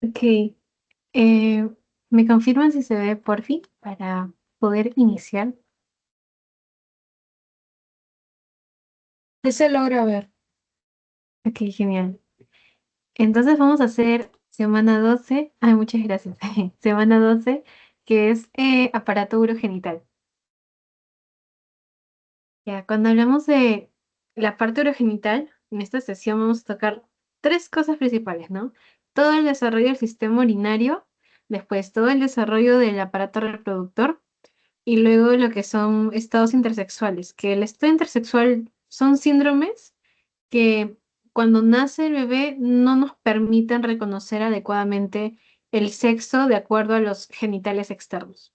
Ok, eh, ¿me confirman si se ve por fin para poder iniciar? Sí se logra ver. Ok, genial. Entonces vamos a hacer semana 12. Ay, muchas gracias. Semana 12, que es aparato urogenital. Ya, cuando hablamos de la parte urogenital, en esta sesión vamos a tocar tres cosas principales, ¿no? Todo el desarrollo del sistema urinario, después todo el desarrollo del aparato reproductor, y luego lo que son estados intersexuales, que el estado intersexual son síndromes que cuando nace el bebé no nos permiten reconocer adecuadamente el sexo de acuerdo a los genitales externos.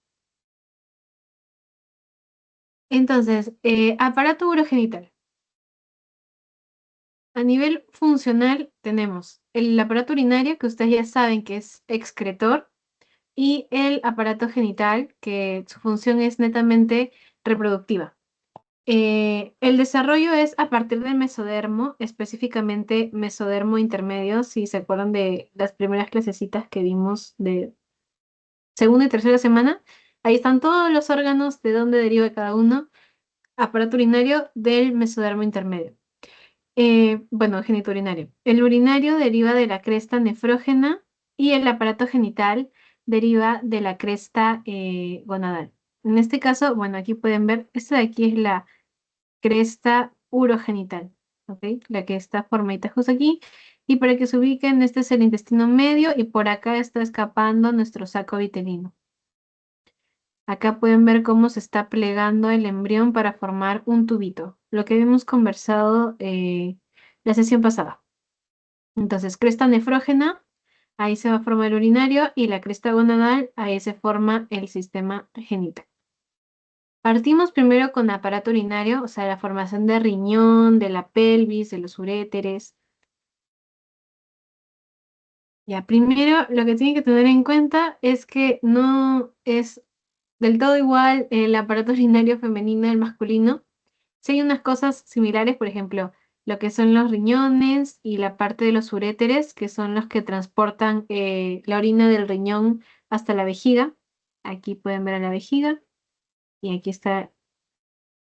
Entonces, aparato urogenital. A nivel funcional tenemos el aparato urinario, que ustedes ya saben que es excretor, y el aparato genital, que su función es netamente reproductiva. El desarrollo es a partir del mesodermo, específicamente mesodermo intermedio, si se acuerdan de las primeras clasecitas que vimos de segunda y tercera semana. Ahí están todos los órganos de dónde deriva cada uno, aparato urinario del mesodermo intermedio. Bueno, genitourinario. El urinario deriva de la cresta nefrógena y el aparato genital deriva de la cresta gonadal. En este caso, bueno, aquí pueden ver, esta de aquí es la cresta urogenital, ¿ok? La que está formadita justo aquí. Y para que se ubiquen, este es el intestino medio y por acá está escapando nuestro saco vitelino. Acá pueden ver cómo se está plegando el embrión para formar un tubito, lo que habíamos conversado la sesión pasada. Entonces, cresta nefrógena, ahí se va a formar el urinario y la cresta gonadal, ahí se forma el sistema genital. Partimos primero con aparato urinario, o sea, la formación de riñón, de la pelvis, de los uréteres. Ya, primero lo que tienen que tener en cuenta es que no es del todo igual el aparato urinario femenino al masculino. Sí hay unas cosas similares, por ejemplo, lo que son los riñones y la parte de los uréteres, que son los que transportan la orina del riñón hasta la vejiga. Aquí pueden ver a la vejiga y aquí está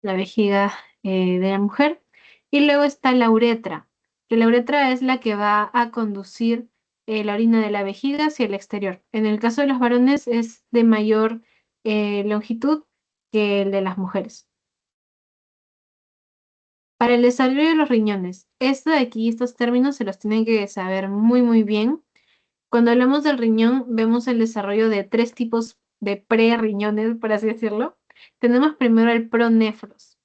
la vejiga de la mujer. Y luego está la uretra, que la uretra es la que va a conducir la orina de la vejiga hacia el exterior. En el caso de los varones es de mayor longitud que el de las mujeres. Para el desarrollo de los riñones, esto de aquí, estos términos se los tienen que saber muy, muy bien. Cuando hablamos del riñón, vemos el desarrollo de tres tipos de pre-riñones, por así decirlo. Tenemos primero el pronefros,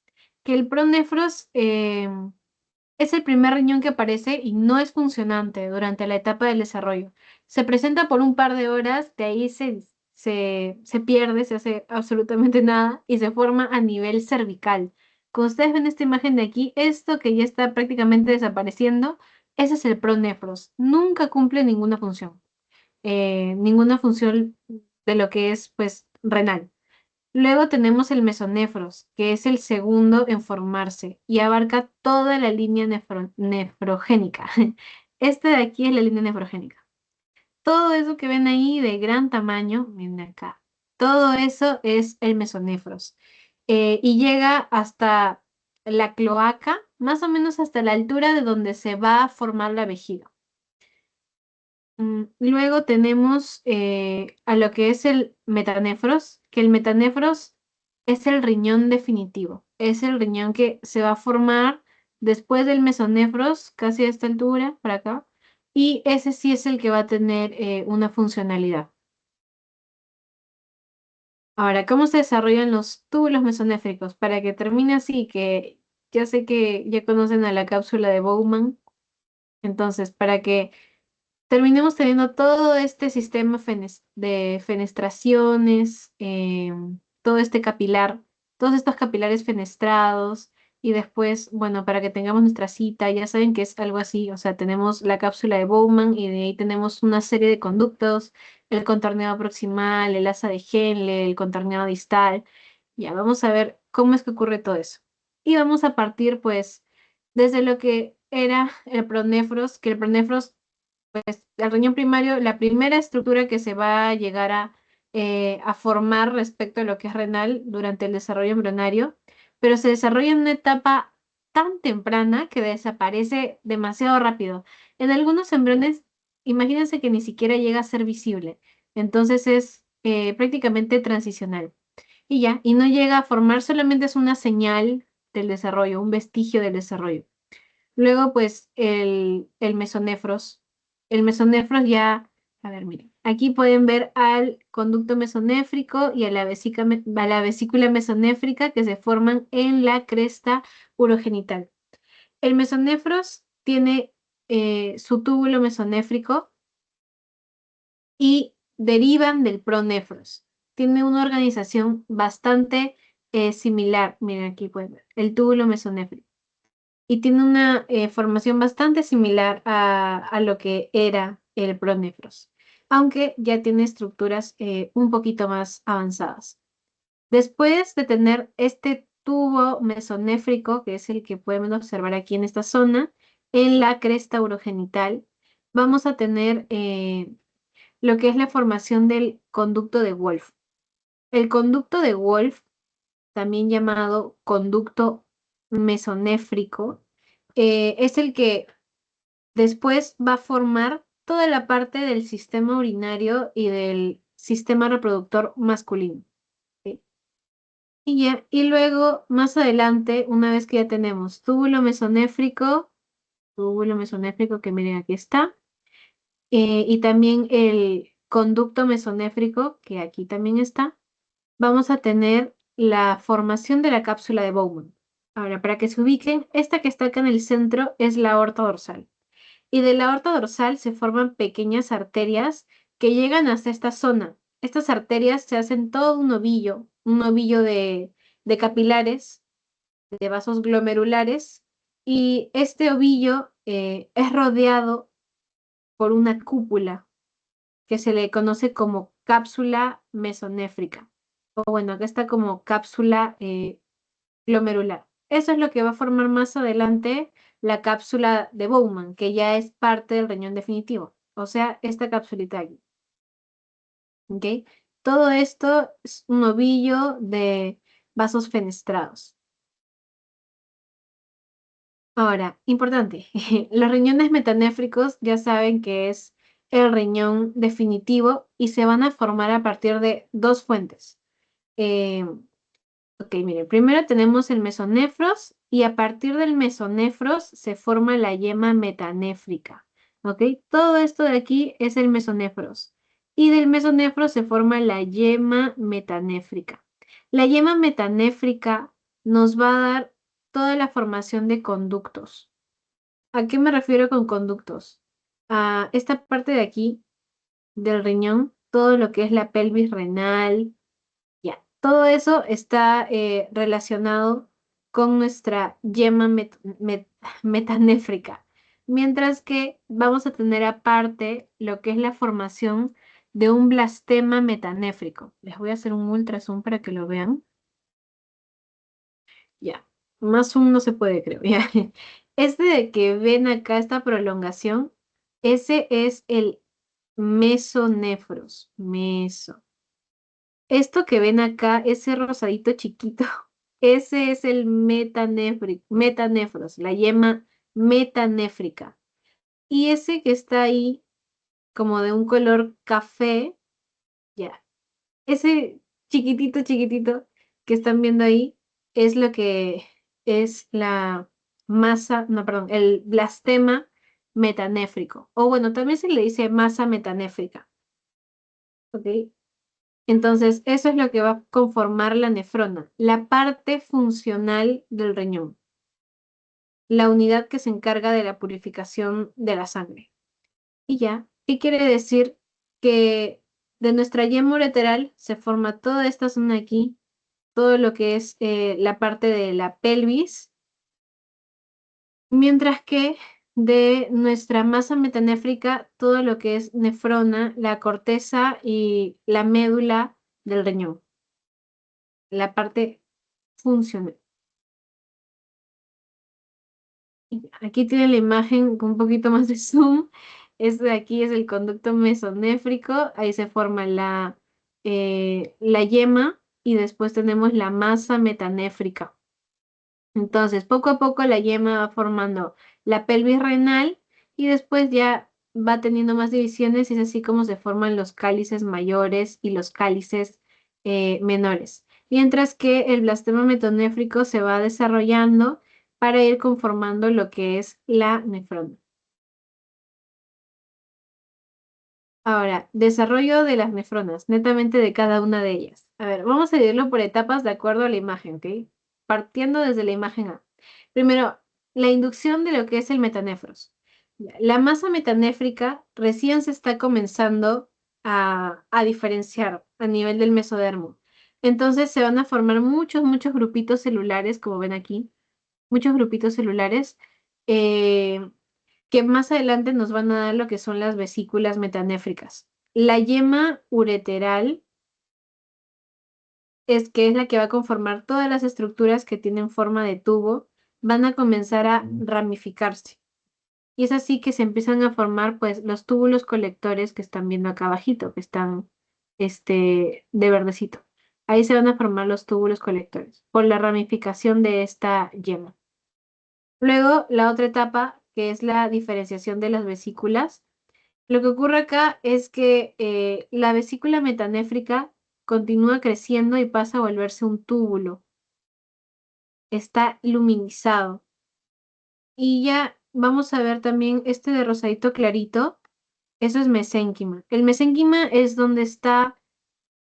que el pronefros es el primer riñón que aparece y no es funcionante durante la etapa del desarrollo. Se presenta por un par de horas, de ahí se pierde, se hace absolutamente nada y se forma a nivel cervical. Como ustedes ven esta imagen de aquí, esto que ya está prácticamente desapareciendo, ese es el pronefros. Nunca cumple ninguna función de lo que es, pues, renal. Luego tenemos el mesonefros, que es el segundo en formarse y abarca toda la línea nefrogénica. Esta de aquí es la línea nefrogénica. Todo eso que ven ahí de gran tamaño, miren acá, todo eso es el mesonefros. Y llega hasta la cloaca, más o menos hasta la altura de donde se va a formar la vejiga. Luego tenemos a lo que es el metanefros, que el metanefros es el riñón definitivo, es el riñón que se va a formar después del mesonefros, casi a esta altura, para acá, y ese sí es el que va a tener una funcionalidad. Ahora, ¿cómo se desarrollan los túbulos mesonéfricos? Para que termine así, que ya sé que ya conocen a la cápsula de Bowman, entonces, para que terminemos teniendo todo este sistema de fenestraciones, todo este capilar, todos estos capilares fenestrados y después, bueno, para que tengamos nuestra cita, ya saben que es algo así, o sea, tenemos la cápsula de Bowman y de ahí tenemos una serie de conductos, el contorneado proximal, el asa de Henle, el contorneado distal. Ya, vamos a ver cómo es que ocurre todo eso. Y vamos a partir, pues, desde lo que era el pronefros, que el pronefros el riñón primario, la primera estructura que se va a llegar a formar respecto a lo que es renal durante el desarrollo embrionario, pero se desarrolla en una etapa tan temprana que desaparece demasiado rápido. En algunos embriones, imagínense que ni siquiera llega a ser visible, entonces es prácticamente transicional. Y ya, y no llega a formar, solamente es una señal del desarrollo, un vestigio del desarrollo. Luego, pues, el mesonefros. El mesonefros ya, a ver, miren, aquí pueden ver al conducto mesonéfrico y a la vesícula mesonéfrica que se forman en la cresta urogenital. El mesonefros tiene su túbulo mesonéfrico y derivan del pronefros. Tiene una organización bastante similar. Miren, aquí pueden ver el túbulo mesonéfrico y tiene una formación bastante similar a lo que era el pronefros, aunque ya tiene estructuras un poquito más avanzadas. Después de tener este tubo mesonéfrico, que es el que pueden observar aquí en esta zona, en la cresta urogenital, vamos a tener lo que es la formación del conducto de Wolff. El conducto de Wolff, también llamado conducto mesonéfrico, es el que después va a formar toda la parte del sistema urinario y del sistema reproductor masculino. ¿Sí? Y luego, más adelante, una vez que ya tenemos túbulo mesonéfrico que miren aquí está, y también el conducto mesonéfrico que aquí también está, vamos a tener la formación de la cápsula de Bowman. Ahora, para que se ubiquen, esta que está acá en el centro es la aorta dorsal. Y de la aorta dorsal se forman pequeñas arterias que llegan hasta esta zona. Estas arterias se hacen todo un ovillo de capilares, de vasos glomerulares, y este ovillo es rodeado por una cúpula que se le conoce como cápsula mesonéfrica. O bueno, acá está como cápsula glomerular. Eso es lo que va a formar más adelante la cápsula de Bowman, que ya es parte del riñón definitivo. O sea, esta capsulita aquí. ¿Ok? Todo esto es un ovillo de vasos fenestrados. Ahora, importante, los riñones metanéfricos ya saben que es el riñón definitivo y se van a formar a partir de dos fuentes. Eh, Ok, miren, primero tenemos el mesonefros y a partir del mesonefros se forma la yema metanéfrica. ¿Ok? Todo esto de aquí es el mesonefros. Y del mesonefros se forma la yema metanéfrica. La yema metanéfrica nos va a dar toda la formación de conductos. ¿A qué me refiero con conductos? A esta parte de aquí del riñón, todo lo que es la pelvis renal, ya, todo eso está relacionado con nuestra yema metanéfrica, mientras que vamos a tener aparte lo que es la formación de un blastema metanéfrico. Les voy a hacer un ultrazoom para que lo vean. Ya, más zoom no se puede, creo. Ya. Este de que ven acá, esta prolongación, ese es el mesonefros, meso. Esto que ven acá, ese rosadito chiquito, ese es el metanefros, la yema metanéfrica. Y ese que está ahí, como de un color café, ya, ese chiquitito, chiquitito que están viendo ahí, es lo que es la masa, no, perdón, el blastema metanéfrico. O bueno, también se le dice masa metanéfrica. ¿Ok? Entonces, eso es lo que va a conformar la nefrona, la parte funcional del riñón, la unidad que se encarga de la purificación de la sangre. Y ya, ¿qué quiere decir? Que de nuestra yema ureteral se forma toda esta zona aquí, todo lo que es la parte de la pelvis, mientras que de nuestra masa metanéfrica, todo lo que es nefrona, la corteza y la médula del riñón, la parte funcional. Aquí tiene la imagen con un poquito más de zoom. Este de aquí es el conducto mesonéfrico, ahí se forma la yema y después tenemos la masa metanéfrica. Entonces, poco a poco la yema va formando la pelvis renal y después ya va teniendo más divisiones y es así como se forman los cálices mayores y los cálices menores. Mientras que el blastema metanéfrico se va desarrollando para ir conformando lo que es la nefrona. Ahora, desarrollo de las nefronas, netamente de cada una de ellas. A ver, vamos a dividirlo por etapas de acuerdo a la imagen, ¿ok? Partiendo desde la imagen A. Primero, la inducción de lo que es el metanefros. La masa metanéfrica recién se está comenzando a diferenciar a nivel del mesodermo. Entonces se van a formar muchos grupitos celulares, como ven aquí, muchos grupitos celulares. eh, que más adelante nos van a dar lo que son las vesículas metanéfricas. La yema ureteral es que es la que va a conformar todas las estructuras que tienen forma de tubo, van a comenzar a ramificarse. Y es así que se empiezan a formar pues los túbulos colectores que están viendo acá abajito, que están de verdecito. Ahí se van a formar los túbulos colectores por la ramificación de esta yema. Luego, la otra etapa, que es la diferenciación de las vesículas. Lo que ocurre acá es que la vesícula metanéfrica continúa creciendo y pasa a volverse un túbulo. Está luminizado. Y ya vamos a ver también este de rosadito clarito. Eso es mesénquima. El mesénquima es donde está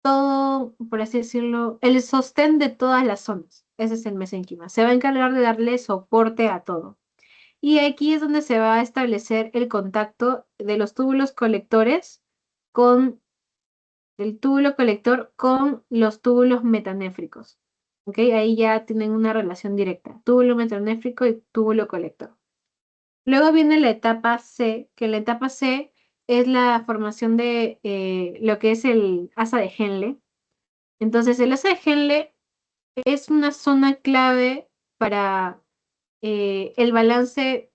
todo, por así decirlo, el sostén de todas las zonas. Ese es el mesénquima. Se va a encargar de darle soporte a todo. Y aquí es donde se va a establecer el contacto de los túbulos colectores con el túbulo colector con los túbulos metanéfricos. ¿Ok? Ahí ya tienen una relación directa. Túbulo metanéfrico y túbulo colector. Luego viene la etapa C, que la etapa C es la formación de lo que es el asa de Henle. Entonces, el asa de Henle es una zona clave para el balance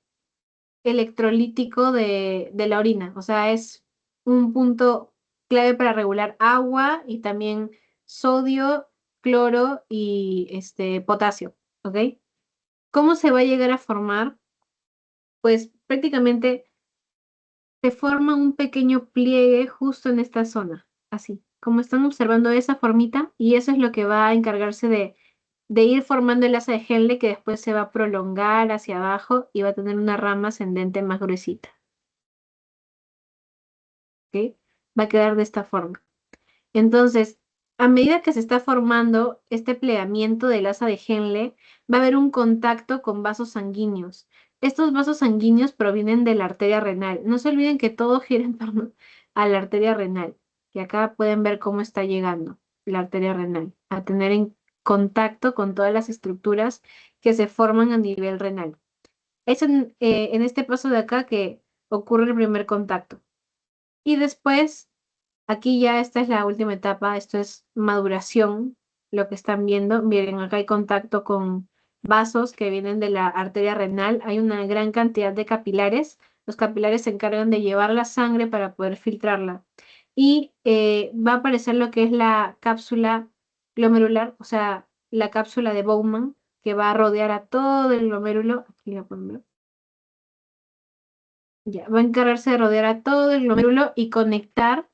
electrolítico de la orina. O sea, es un punto clave para regular agua y también sodio, cloro y potasio. ¿Ok? ¿Cómo se va a llegar a formar? Pues prácticamente se forma un pequeño pliegue justo en esta zona, así, como están observando esa formita, y eso es lo que va a encargarse de ir formando el asa de Henle que después se va a prolongar hacia abajo y va a tener una rama ascendente más gruesita. ¿Ok? Va a quedar de esta forma. Entonces, a medida que se está formando este plegamiento del asa de Henle, va a haber un contacto con vasos sanguíneos. Estos vasos sanguíneos provienen de la arteria renal. No se olviden que todo gira en torno a la arteria renal, que acá pueden ver cómo está llegando la arteria renal, a tener en contacto con todas las estructuras que se forman a nivel renal. Es en este paso de acá que ocurre el primer contacto. Y después aquí ya esta es la última etapa, esto es maduración, lo que están viendo. Miren, acá hay contacto con vasos que vienen de la arteria renal. Hay una gran cantidad de capilares. Los capilares se encargan de llevar la sangre para poder filtrarla. Y va a aparecer lo que es la cápsula glomerular, o sea, la cápsula de Bowman, que va a rodear a todo el glomérulo. Aquí la pueden ver. Ya, va a encargarse de rodear a todo el glomérulo y conectar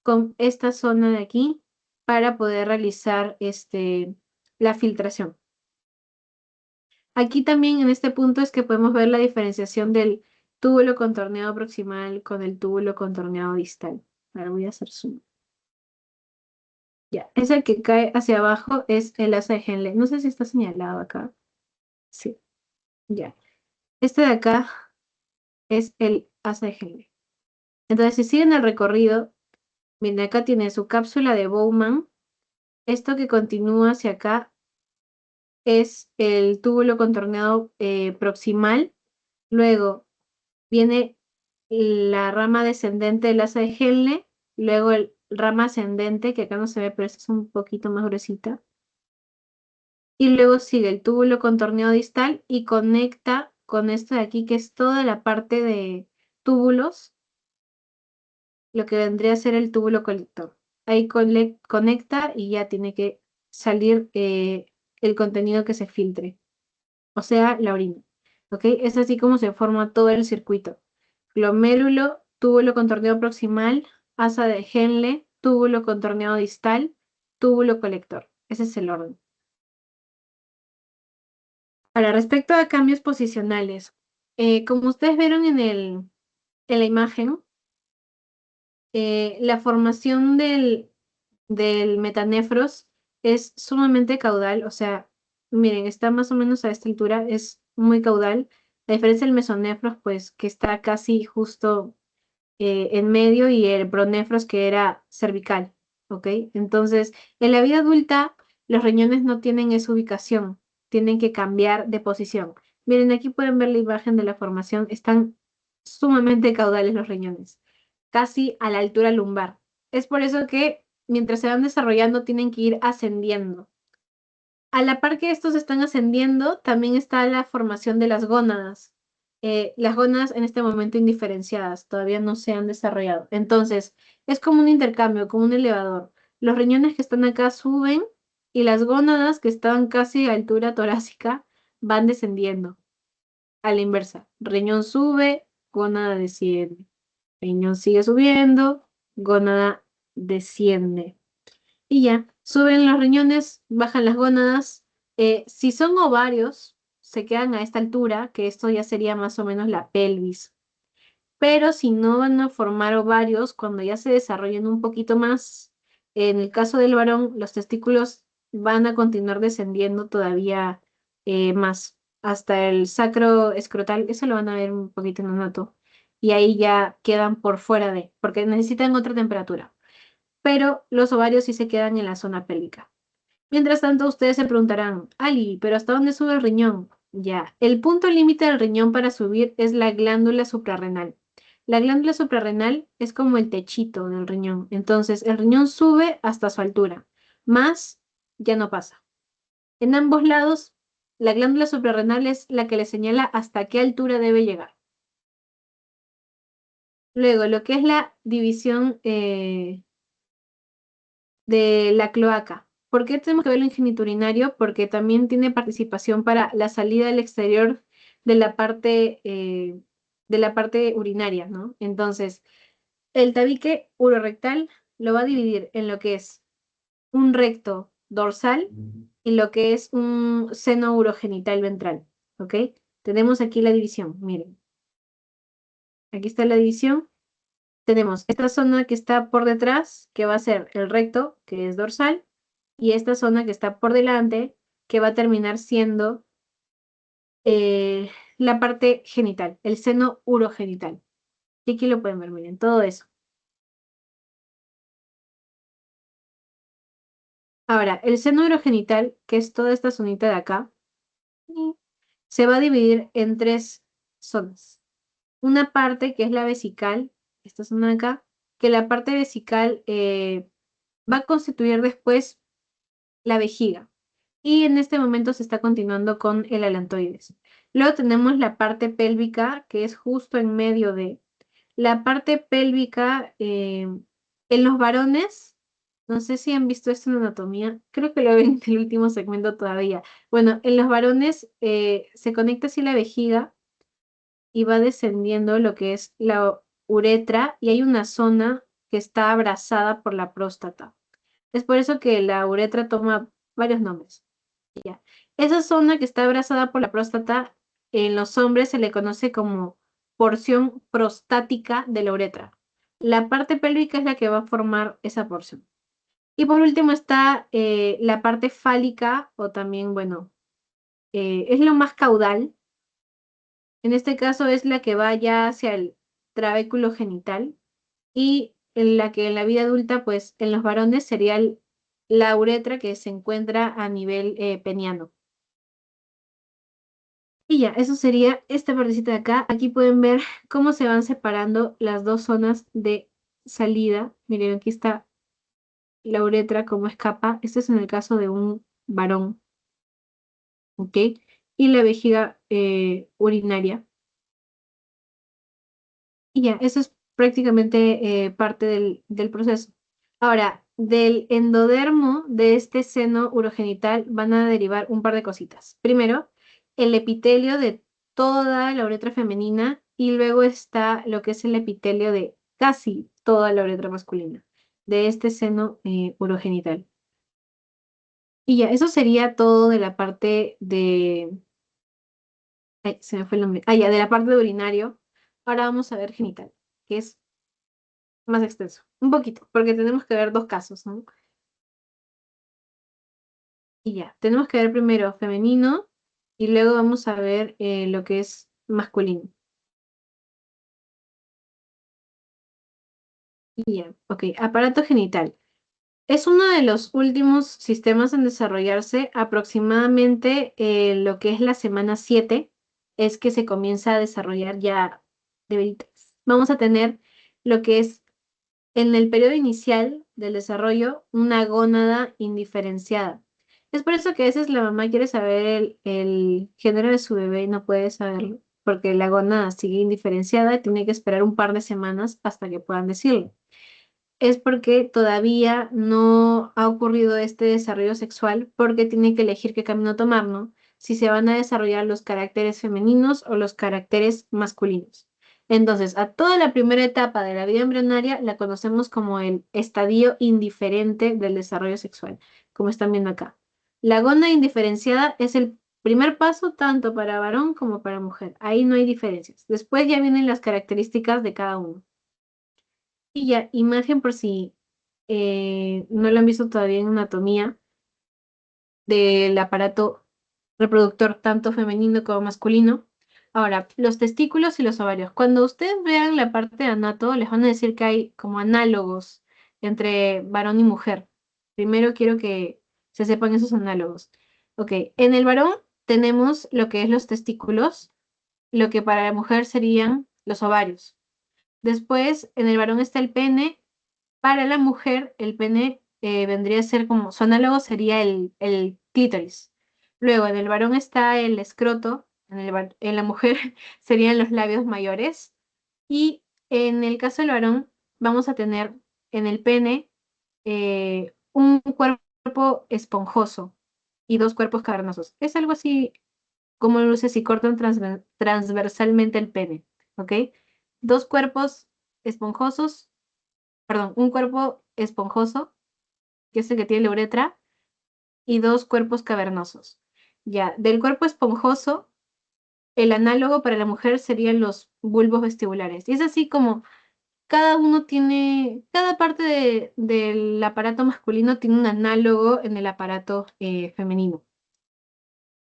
con esta zona de aquí para poder realizar la filtración. Aquí también en este punto es que podemos ver la diferenciación del túbulo contorneado proximal con el túbulo contorneado distal. Ahora voy a hacer zoom. Ya, es el que cae hacia abajo, es el asa de Henle. No sé si está señalado acá. Sí, ya. Este de acá es el asa de Henle. Entonces, si siguen el recorrido, miren, acá tiene su cápsula de Bowman. Esto que continúa hacia acá es el túbulo contorneado proximal. Luego viene la rama descendente del asa de Henle. Luego el rama ascendente, que acá no se ve, pero esta es un poquito más gruesita. Y luego sigue el túbulo contorneado distal y conecta con esto de aquí, que es toda la parte de túbulos lo que vendría a ser el túbulo colector. Ahí conecta y ya tiene que salir el contenido que se filtre, o sea, la orina. ¿Ok? Es así como se forma todo el circuito. Glomérulo, túbulo contorneado proximal, asa de Henle, túbulo contorneado distal, túbulo colector. Ese es el orden. Ahora, respecto a cambios posicionales, como ustedes vieron en la imagen, la formación del metanefros es sumamente caudal, o sea, miren, está más o menos a esta altura, es muy caudal. A diferencia del mesonefros, pues que está casi justo en medio y el pronefros que era cervical, ¿ok? Entonces, en la vida adulta, los riñones no tienen esa ubicación, tienen que cambiar de posición. Miren, aquí pueden ver la imagen de la formación, están sumamente caudales los riñones, casi a la altura lumbar. Es por eso que mientras se van desarrollando tienen que ir ascendiendo. A la par que estos están ascendiendo, también está la formación de las gónadas. Las gónadas en este momento indiferenciadas, todavía no se han desarrollado. Entonces, es como un intercambio, como un elevador. Los riñones que están acá suben y las gónadas que están casi a altura torácica van descendiendo a la inversa. Riñón sube, gónada desciende. Riñón sigue subiendo, gónada desciende. Y ya, suben los riñones, bajan las gónadas. Si son ovarios, se quedan a esta altura, que esto ya sería más o menos la pelvis. Pero si no van a formar ovarios, cuando ya se desarrollen un poquito más, en el caso del varón, los testículos van a continuar descendiendo todavía más, hasta el sacro escrotal, eso lo van a ver un poquito en la noto, y ahí ya quedan por fuera de, porque necesitan otra temperatura, pero los ovarios sí se quedan en la zona pélvica. Mientras tanto, ustedes se preguntarán, Ali, ¿pero hasta dónde sube el riñón? Ya, el punto límite del riñón para subir es la glándula suprarrenal. La glándula suprarrenal es como el techito del riñón. Entonces, el riñón sube hasta su altura, más ya no pasa. En ambos lados, la glándula suprarrenal es la que le señala hasta qué altura debe llegar. Luego, lo que es la división de la cloaca. ¿Por qué tenemos que verlo en geniturinario? Porque también tiene participación para la salida al exterior de la parte urinaria, ¿no? Entonces, el tabique urorectal lo va a dividir en lo que es un recto dorsal y lo que es un seno urogenital ventral, ¿ok? Tenemos aquí la división, miren. Aquí está la división. Tenemos esta zona que está por detrás, que va a ser el recto, que es dorsal, y esta zona que está por delante, que va a terminar siendo la parte genital, el seno urogenital. Y aquí lo pueden ver, miren, todo eso. Ahora, el seno urogenital, que es toda esta zonita de acá, se va a dividir en tres zonas. Una parte que es la vesical, esta zona de acá, que la parte vesical va a constituir después la vejiga. Y en este momento se está continuando con el alantoides. Luego tenemos la parte pélvica, que es justo en medio de la parte pélvica en los varones. No sé si han visto esto en anatomía, creo que lo ven en el último segmento todavía. Bueno, en los varones se conecta así la vejiga y va descendiendo lo que es la uretra y hay una zona que está abrazada por la próstata. Es por eso que la uretra toma varios nombres. Ya. Esa zona que está abrazada por la próstata, en los hombres se le conoce como porción prostática de la uretra. La parte pélvica es la que va a formar esa porción. Y por último está la parte fálica, o también, bueno, es lo más caudal. En este caso es la que va ya hacia el trabéculo genital y en la que en la vida adulta, pues en los varones sería la uretra que se encuentra a nivel peniano. Y ya, eso sería esta partecita de acá. Aquí pueden ver cómo se van separando las dos zonas de salida. Miren, aquí está la uretra como escapa. Este es en el caso de un varón, ¿ok? Y la vejiga urinaria. Y ya, eso es prácticamente parte del proceso. Ahora, del endodermo de este seno urogenital van a derivar un par de cositas. Primero, el epitelio de toda la uretra femenina y luego está lo que es el epitelio de casi toda la uretra masculina, de este seno urogenital. Y ya, eso sería todo de la parte de... Ay, se me fue el nombre. Ah, ya, de la parte de urinario. Ahora vamos a ver genital, que es más extenso. Un poquito, porque tenemos que ver dos casos, ¿no? Y ya, tenemos que ver primero femenino y luego vamos a ver lo que es masculino. Y ya, ok, aparato genital. Es uno de los últimos sistemas en desarrollarse. Aproximadamente lo que es la semana 7 es que se comienza a desarrollar ya de veritas. Vamos a tener lo que es en el periodo inicial del desarrollo una gónada indiferenciada. Es por eso que a veces la mamá quiere saber el género de su bebé y no puede saberlo, porque la gónada sigue indiferenciada y tiene que esperar un par de semanas hasta que puedan decirlo. Es porque todavía no ha ocurrido este desarrollo sexual, porque tiene que elegir qué camino tomar, ¿no? Si se van a desarrollar los caracteres femeninos o los caracteres masculinos. Entonces, a toda la primera etapa de la vida embrionaria la conocemos como el estadio indiferente del desarrollo sexual, como están viendo acá. La gónada indiferenciada es el primer paso tanto para varón como para mujer. Ahí no hay diferencias. Después ya vienen las características de cada uno. Y ya, imagen por si no lo han visto todavía en anatomía del aparato reproductor tanto femenino como masculino. Ahora, los testículos y los ovarios. Cuando ustedes vean la parte de anato, les van a decir que hay como análogos entre varón y mujer. Primero quiero que se sepan esos análogos. Ok, en el varón tenemos lo que es los testículos, lo que para la mujer serían los ovarios. Después, en el varón está el pene. Para la mujer, el pene vendría a ser como, su análogo sería el clítoris. Luego, en el varón está el escroto, en la mujer serían los labios mayores. Y en el caso del varón, vamos a tener en el pene un cuerpo esponjoso y dos cuerpos cavernosos. Es algo así como luces si cortan transversalmente el pene, ¿ok? Dos cuerpos esponjosos, perdón, un cuerpo esponjoso, que es el que tiene la uretra, y dos cuerpos cavernosos. Ya, del cuerpo esponjoso, el análogo para la mujer serían los bulbos vestibulares. Y es así como cada uno tiene, cada parte del aparato masculino tiene un análogo en el aparato femenino.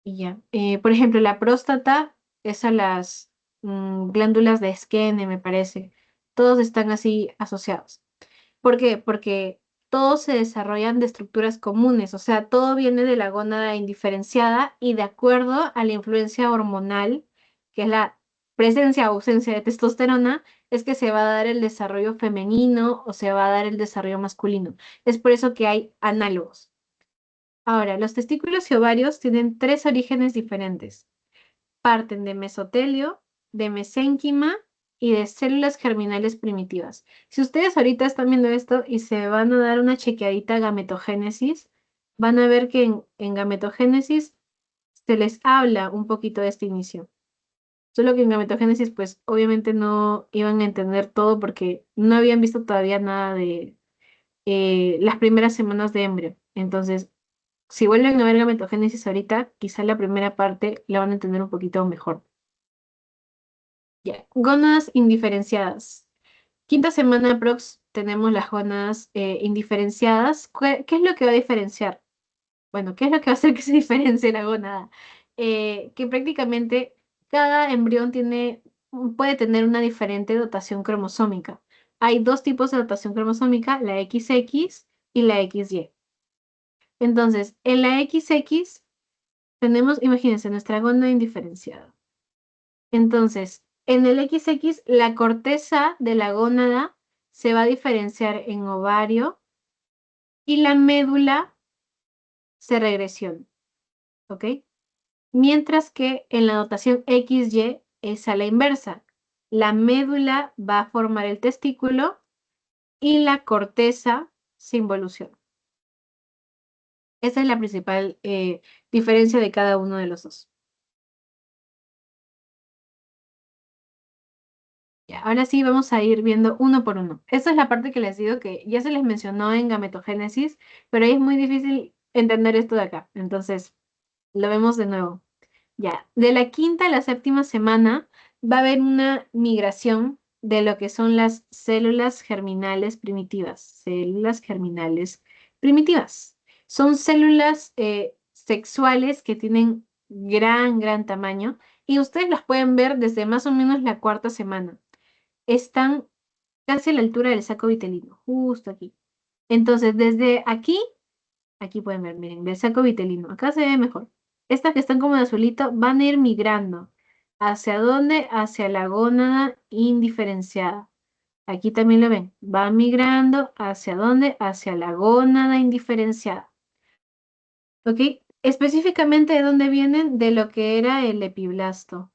Y ya, por ejemplo, la próstata es a las glándulas de Skene, me parece. Todos están así asociados. ¿Por qué? Porque todos se desarrollan de estructuras comunes, o sea, todo viene de la gónada indiferenciada y de acuerdo a la influencia hormonal, que es la presencia o ausencia de testosterona, es que se va a dar el desarrollo femenino o se va a dar el desarrollo masculino. Es por eso que hay análogos. Ahora, los testículos y ovarios tienen tres orígenes diferentes. Parten de mesotelio, de mesénquima y de células germinales primitivas. Si ustedes ahorita están viendo esto y se van a dar una chequeadita a gametogénesis, van a ver que en gametogénesis se les habla un poquito de este inicio. Solo que en gametogénesis, pues obviamente no iban a entender todo porque no habían visto todavía nada de las primeras semanas de embrio. Entonces, si vuelven a ver gametogénesis ahorita, quizá la primera parte la van a entender un poquito mejor. Ya, gónadas indiferenciadas. Quinta semana aprox tenemos las gónadas indiferenciadas. ¿Qué es lo que va a diferenciar? Bueno, ¿qué es lo que va a hacer que se diferencie la gónada? Que prácticamente cada embrión puede tener una diferente dotación cromosómica. Hay dos tipos de dotación cromosómica, la XX y la XY. Entonces, en la XX tenemos, imagínense, nuestra gónada indiferenciada. Entonces, en el XX, la corteza de la gónada se va a diferenciar en ovario y la médula se regresiona, ¿ok? Mientras que en la dotación XY es a la inversa. la médula va a formar el testículo y la corteza se involuciona. Esa es la principal diferencia de cada uno de los dos. Ya, ahora sí vamos a ir viendo uno por uno. Esta es la parte que les digo que ya se les mencionó en gametogénesis, pero ahí es muy difícil entender esto de acá. Entonces, lo vemos de nuevo. Ya, de la quinta a la séptima semana va a haber una migración de lo que son las células germinales primitivas. Células germinales primitivas. Son células sexuales que tienen gran tamaño y ustedes las pueden ver desde más o menos la cuarta semana. Están casi a la altura del saco vitelino, justo aquí. Entonces, desde aquí pueden ver, miren, del saco vitelino. Acá se ve mejor. Estas que están como de azulito van a ir migrando. ¿Hacia dónde? Hacia la gónada indiferenciada. Aquí también lo ven. Va migrando. ¿Hacia dónde? Hacia la gónada indiferenciada. ¿Ok? Específicamente de dónde vienen, de lo que era el epiblasto.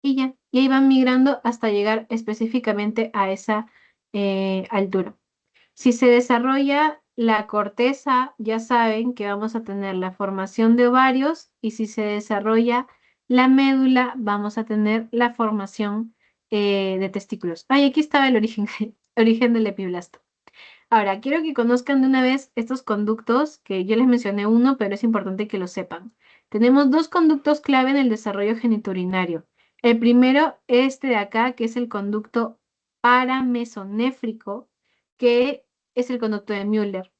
Y ya. Y ahí van migrando hasta llegar específicamente a esa altura. Si se desarrolla la corteza, ya saben que vamos a tener la formación de ovarios y si se desarrolla la médula, vamos a tener la formación de testículos. Ay, aquí estaba el origen, origen del epiblasto. Ahora, quiero que conozcan de una vez estos conductos, que yo les mencioné uno, pero es importante que lo sepan. Tenemos dos conductos clave en el desarrollo genitourinario. El primero, este de acá, que es el conducto paramesonéfrico, que es el conducto de Müller.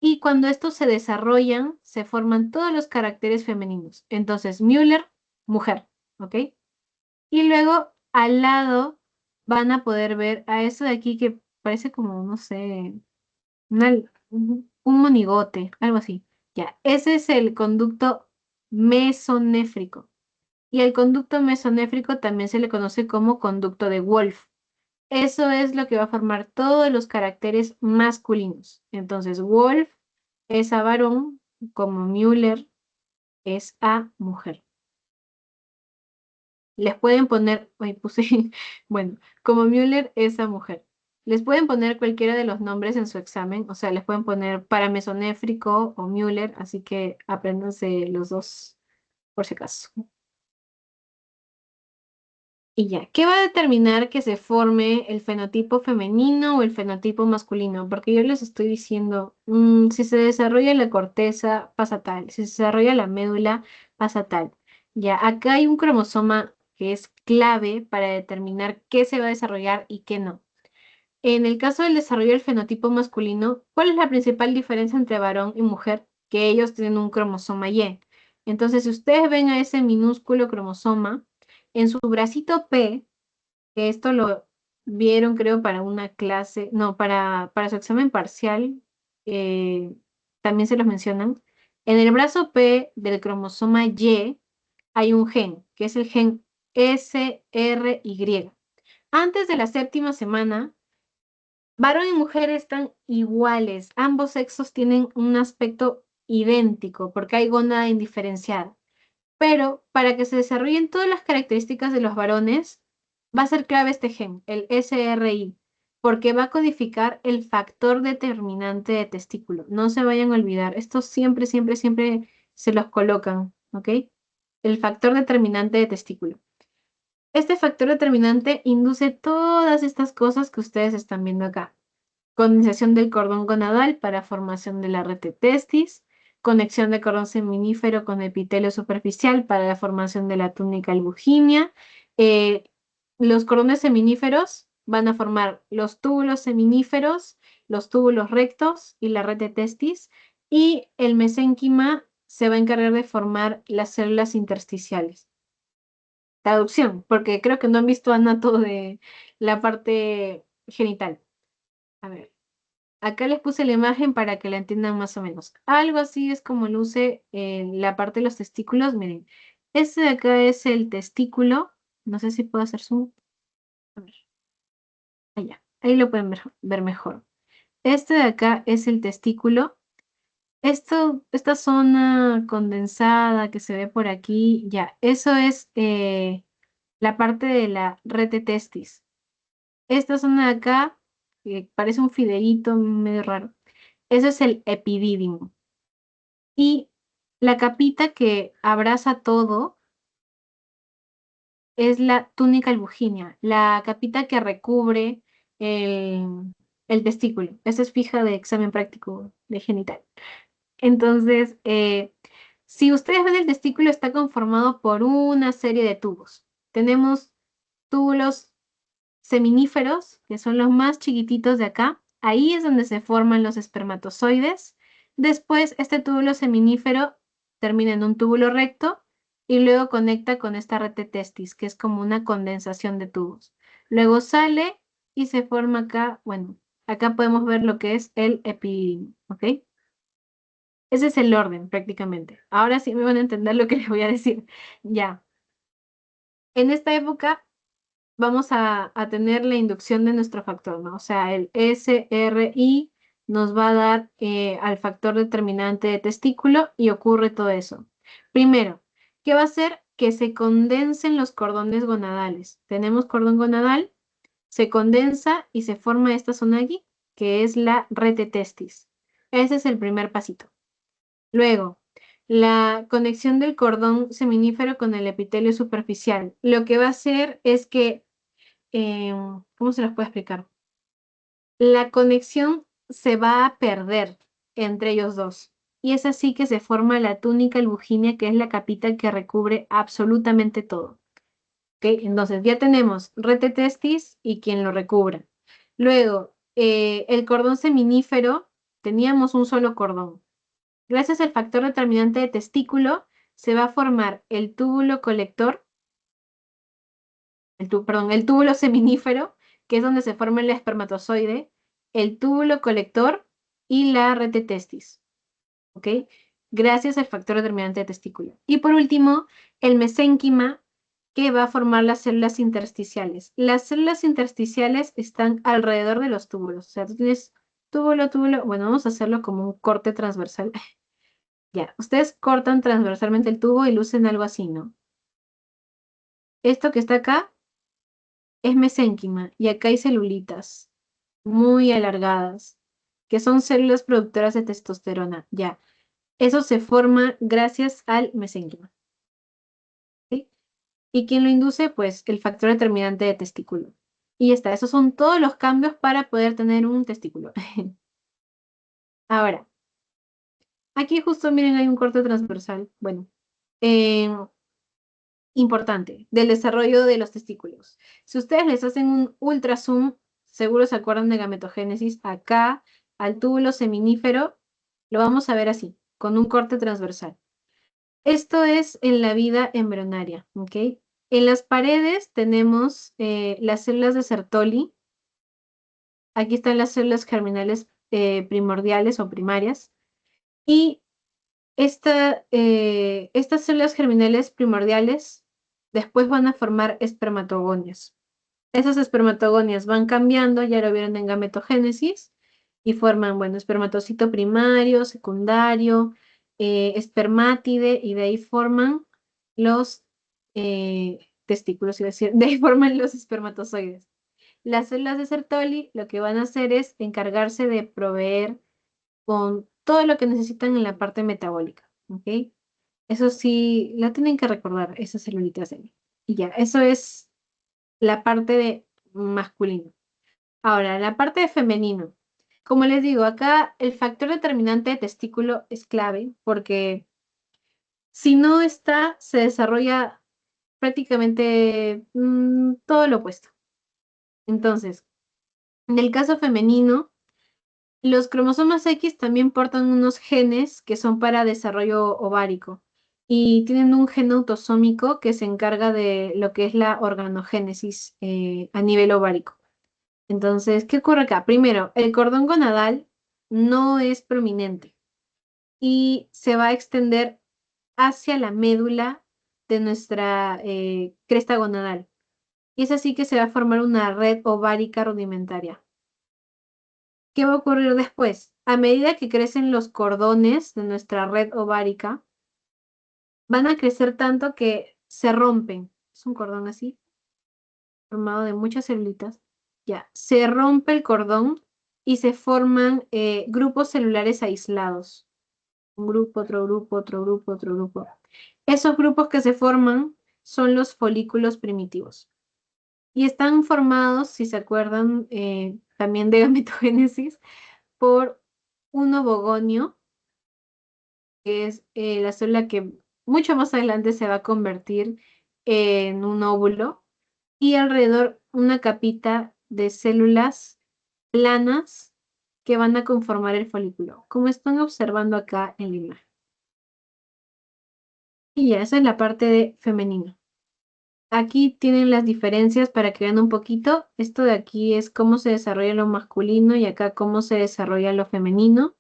Y cuando estos se desarrollan, se forman todos los caracteres femeninos. Entonces, Müller, mujer, ¿ok? Y luego, al lado, van a poder ver a eso de aquí que parece como, no sé, un monigote, algo así. Ya, ese es el conducto mesonéfrico. Y el conducto mesonéfrico también se le conoce como conducto de Wolf. Eso es lo que va a formar todos los caracteres masculinos. Entonces, Wolf es a varón, como Müller es a mujer. Les pueden poner, ay, puse, bueno, como Müller es a mujer. Les pueden poner cualquiera de los nombres en su examen, o sea, les pueden poner paramesonéfrico o Müller, así que apréndanse los dos por si acaso. Y ya, ¿qué va a determinar que se forme el fenotipo femenino o el fenotipo masculino? Porque yo les estoy diciendo, si se desarrolla la corteza, pasa tal, si se desarrolla la médula, pasa tal. Ya, acá hay un cromosoma que es clave para determinar qué se va a desarrollar y qué no. En el caso del desarrollo del fenotipo masculino, ¿cuál es la principal diferencia entre varón y mujer? Que ellos tienen un cromosoma Y. Entonces, si ustedes ven a ese minúsculo cromosoma, en su bracito P, que esto lo vieron creo para una clase, no, para su examen parcial, eh, también se los mencionan. En el brazo P del cromosoma Y hay un gen, que es el gen SRY. Antes de la séptima semana, varón y mujer están iguales, ambos sexos tienen un aspecto idéntico porque hay gónada indiferenciada. Pero para que se desarrollen todas las características de los varones, va a ser clave este gen, el SRI, porque va a codificar el factor determinante de testículo. No se vayan a olvidar, esto siempre se los colocan, ¿ok? El factor determinante de testículo. Este factor determinante induce todas estas cosas que ustedes están viendo acá. Condensación del cordón gonadal para formación de la red de testis, conexión de cordón seminífero con epitelio superficial para la formación de la túnica albuginea. Eh, los cordones seminíferos van a formar los túbulos seminíferos, los túbulos rectos y la red de testis, y el mesénquima se va a encargar de formar las células intersticiales. Traducción, porque creo que no han visto anato de la parte genital. A ver. Acá les puse la imagen para que la entiendan más o menos. Algo así es como luce la parte de los testículos. Miren, este de acá es el testículo. No sé si puedo hacer zoom. A ver, allá. Ahí lo pueden ver mejor. Este de acá es el testículo. Esta zona condensada que se ve por aquí, ya, eso es la parte de la red de testis. Esta zona de acá, que parece un fideíto medio raro, eso es el epidídimo. Y la capita que abraza todo es la túnica albuginea, la capita que recubre el testículo. Esa es fija de examen práctico de genital. Entonces, si ustedes ven el testículo, está conformado por una serie de tubos. Tenemos túbulos seminíferos, que son los más chiquititos de acá. Ahí es donde se forman los espermatozoides. Después, este túbulo seminífero termina en un túbulo recto y luego conecta con esta red de testis, que es como una condensación de tubos. Luego sale y se forma acá, bueno, acá podemos ver lo que es el epididio, ¿ok? Ese es el orden prácticamente. Ahora sí me van a entender lo que les voy a decir. Ya. En esta época vamos a tener la inducción de nuestro factor, ¿no? O sea, el SRI nos va a dar al factor determinante de testículo y ocurre todo eso. Primero, ¿qué va a hacer? Que se condensen los cordones gonadales. Tenemos cordón gonadal, se condensa y se forma esta zona aquí, que es la red de testis. Ese es el primer pasito. Luego, la conexión del cordón seminífero con el epitelio superficial. Lo que va a hacer es que ¿cómo se los puedo explicar? La conexión se va a perder entre ellos dos. Y es así que se forma la túnica albuginea, que es la capita que recubre absolutamente todo. ¿Ok? Entonces ya tenemos red de testis y quien lo recubra. Luego, el cordón seminífero, teníamos un solo cordón. Gracias al factor determinante de testículo, se va a formar el túbulo colector perdón, el túbulo seminífero, que es donde se forma el espermatozoide, el túbulo colector y la red de testis, ¿ok? Gracias al factor determinante de testículo. Y por último, el mesénquima, que va a formar las células intersticiales. Las células intersticiales están alrededor de los túbulos. O sea, tú tienes túbulo, túbulo. Bueno, vamos a hacerlo como un corte transversal. Ya, ustedes cortan transversalmente el tubo y lucen algo así, ¿no? Esto que está acá es mesénquima y acá hay celulitas muy alargadas, que son células productoras de testosterona. Ya, eso se forma gracias al mesénquima. ¿Sí? ¿Y quién lo induce? Pues el factor determinante de testículo. Y ya está, esos son todos los cambios para poder tener un testículo. Ahora, aquí justo miren hay un corte transversal. Bueno, eh, importante, del desarrollo de los testículos. Si ustedes les hacen un ultrazoom, seguro se acuerdan de gametogénesis, acá al túbulo seminífero, lo vamos a ver así, con un corte transversal. Esto es en la vida embrionaria, ¿ok? En las paredes tenemos las células de Sertoli. Aquí están las células germinales primordiales o primarias. Y estas células germinales primordiales después van a formar espermatogonias. Esas espermatogonias van cambiando, ya lo vieron en gametogénesis, y forman, bueno, espermatocito primario, secundario, espermátide, y de ahí forman los testículos, iba a decir, de ahí forman los espermatozoides. Las células de Sertoli lo que van a hacer es encargarse de proveer con todo lo que necesitan en la parte metabólica, ¿ok? Eso sí, la tienen que recordar, esas celulitas de ahí. Y ya, eso es la parte de masculino. Ahora, la parte de femenino. Como les digo, acá el factor determinante de testículo es clave porque si no está, se desarrolla prácticamente todo lo opuesto. Entonces, en el caso femenino, los cromosomas X también portan unos genes que son para desarrollo ovárico y tienen un gen autosómico que se encarga de lo que es la organogénesis a nivel ovárico. Entonces, ¿qué ocurre acá? Primero, el cordón gonadal no es prominente y se va a extender hacia la médula de nuestra cresta gonadal. Y es así que se va a formar una red ovárica rudimentaria. ¿Qué va a ocurrir después? A medida que crecen los cordones de nuestra red ovárica, van a crecer tanto que se rompen. Es un cordón así, formado de muchas celulitas. Ya, se rompe el cordón y se forman grupos celulares aislados. Un grupo, otro grupo, otro grupo, otro grupo. Esos grupos que se forman son los folículos primitivos. Y están formados, si se acuerdan, también de gametogénesis, por un ovogonio, que es la célula que mucho más adelante se va a convertir en un óvulo, y alrededor una capita de células planas que van a conformar el folículo, como están observando acá en la imagen. Y ya, esa es la parte de femenino. Aquí tienen las diferencias para que vean un poquito. Esto de aquí es cómo se desarrolla lo masculino y acá cómo se desarrolla lo femenino.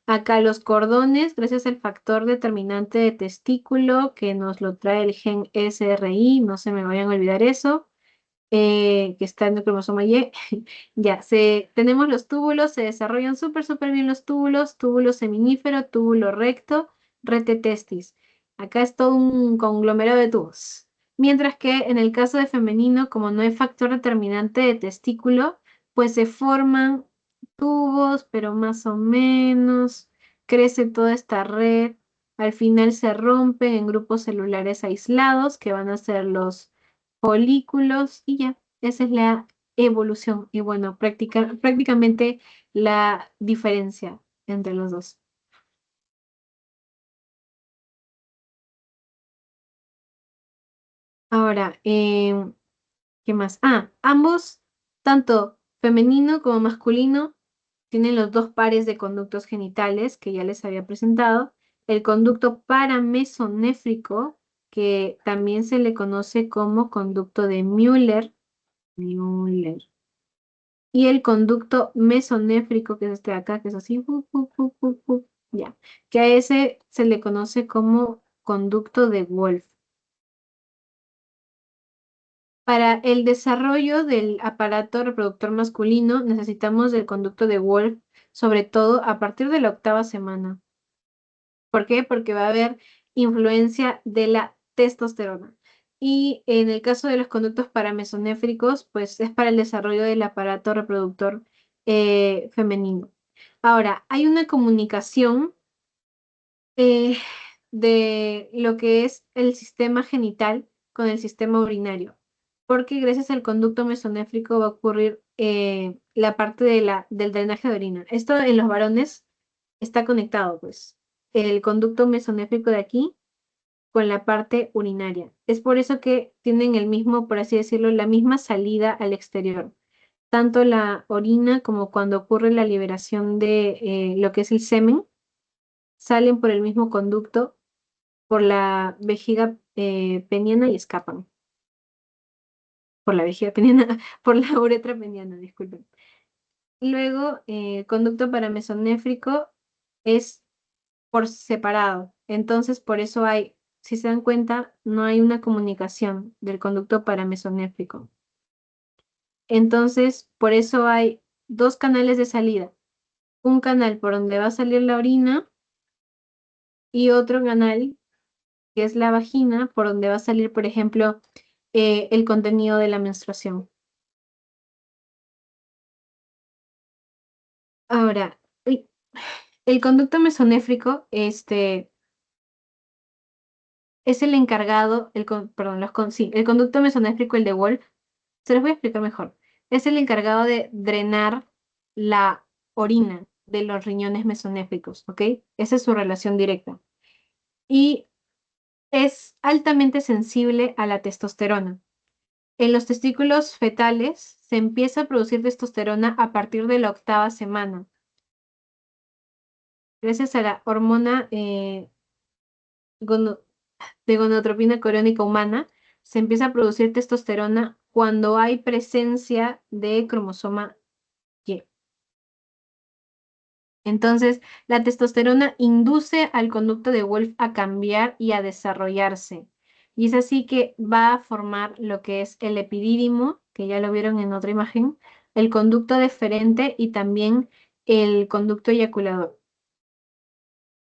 Acá los cordones, gracias al factor determinante de testículo que nos lo trae el gen SRI, no se me vayan a olvidar eso, que está en el cromosoma Y. Ya, tenemos los túbulos, se desarrollan súper bien los túbulos, túbulo seminífero, túbulo recto, rete testis. Acá es todo un conglomerado de tubos. Mientras que en el caso de femenino, como no hay factor determinante de testículo, pues se forman tubos, pero más o menos, crece toda esta red, al final se rompen en grupos celulares aislados, que van a ser los folículos, y ya, esa es la evolución. Y bueno, prácticamente la diferencia entre los dos. Ahora, ¿qué más? Ambos, tanto femenino como masculino, tienen los dos pares de conductos genitales que ya les había presentado. El conducto paramesonéfrico, que también se le conoce como conducto de Müller. Müller. Y el conducto mesonéfrico, que es este de acá, que es así, ya, que a ese se le conoce como conducto de Wolf. Para el desarrollo del aparato reproductor masculino necesitamos del conducto de Wolf, sobre todo a partir de la 8ª semana. ¿Por qué? Porque va a haber influencia de la testosterona. Y en el caso de los conductos paramesonéfricos, pues es para el desarrollo del aparato reproductor femenino. Ahora, hay una comunicación eh, de lo que es el sistema genital con el sistema urinario, porque gracias al conducto mesonéfrico va a ocurrir la parte del drenaje de orina. Esto en los varones está conectado, pues, el conducto mesonéfrico de aquí con la parte urinaria. Es por eso que tienen el mismo, por así decirlo, la misma salida al exterior. Tanto la orina como cuando ocurre la liberación de lo que es el semen, salen por el mismo conducto, por la vejiga peniana y escapan. Por la vejiga peniana, por la uretra peniana, disculpen. Luego, conducto paramesonéfrico es por separado. Entonces, por eso hay, si se dan cuenta, no hay una comunicación del conducto paramesonéfrico. Entonces, por eso hay dos canales de salida. Un canal por donde va a salir la orina y otro canal, que es la vagina, por donde va a salir, por ejemplo, el contenido de la menstruación. Ahora, el conducto mesonéfrico, es el encargado, perdón, sí, el conducto mesonéfrico, el de Wolf, se los voy a explicar mejor. Es el encargado de drenar la orina de los riñones mesonéfricos, ¿ok? Esa es su relación directa. Y es altamente sensible a la testosterona. En los testículos fetales se empieza a producir testosterona a partir de la 8ª semana. Gracias a la hormona gono- de gonadotropina coriónica humana, se empieza a producir testosterona cuando hay presencia de cromosoma Y. Entonces, la testosterona induce al conducto de Wolf a cambiar y a desarrollarse. Y es así que va a formar lo que es el epidídimo, que ya lo vieron en otra imagen, el conducto deferente y también el conducto eyaculador.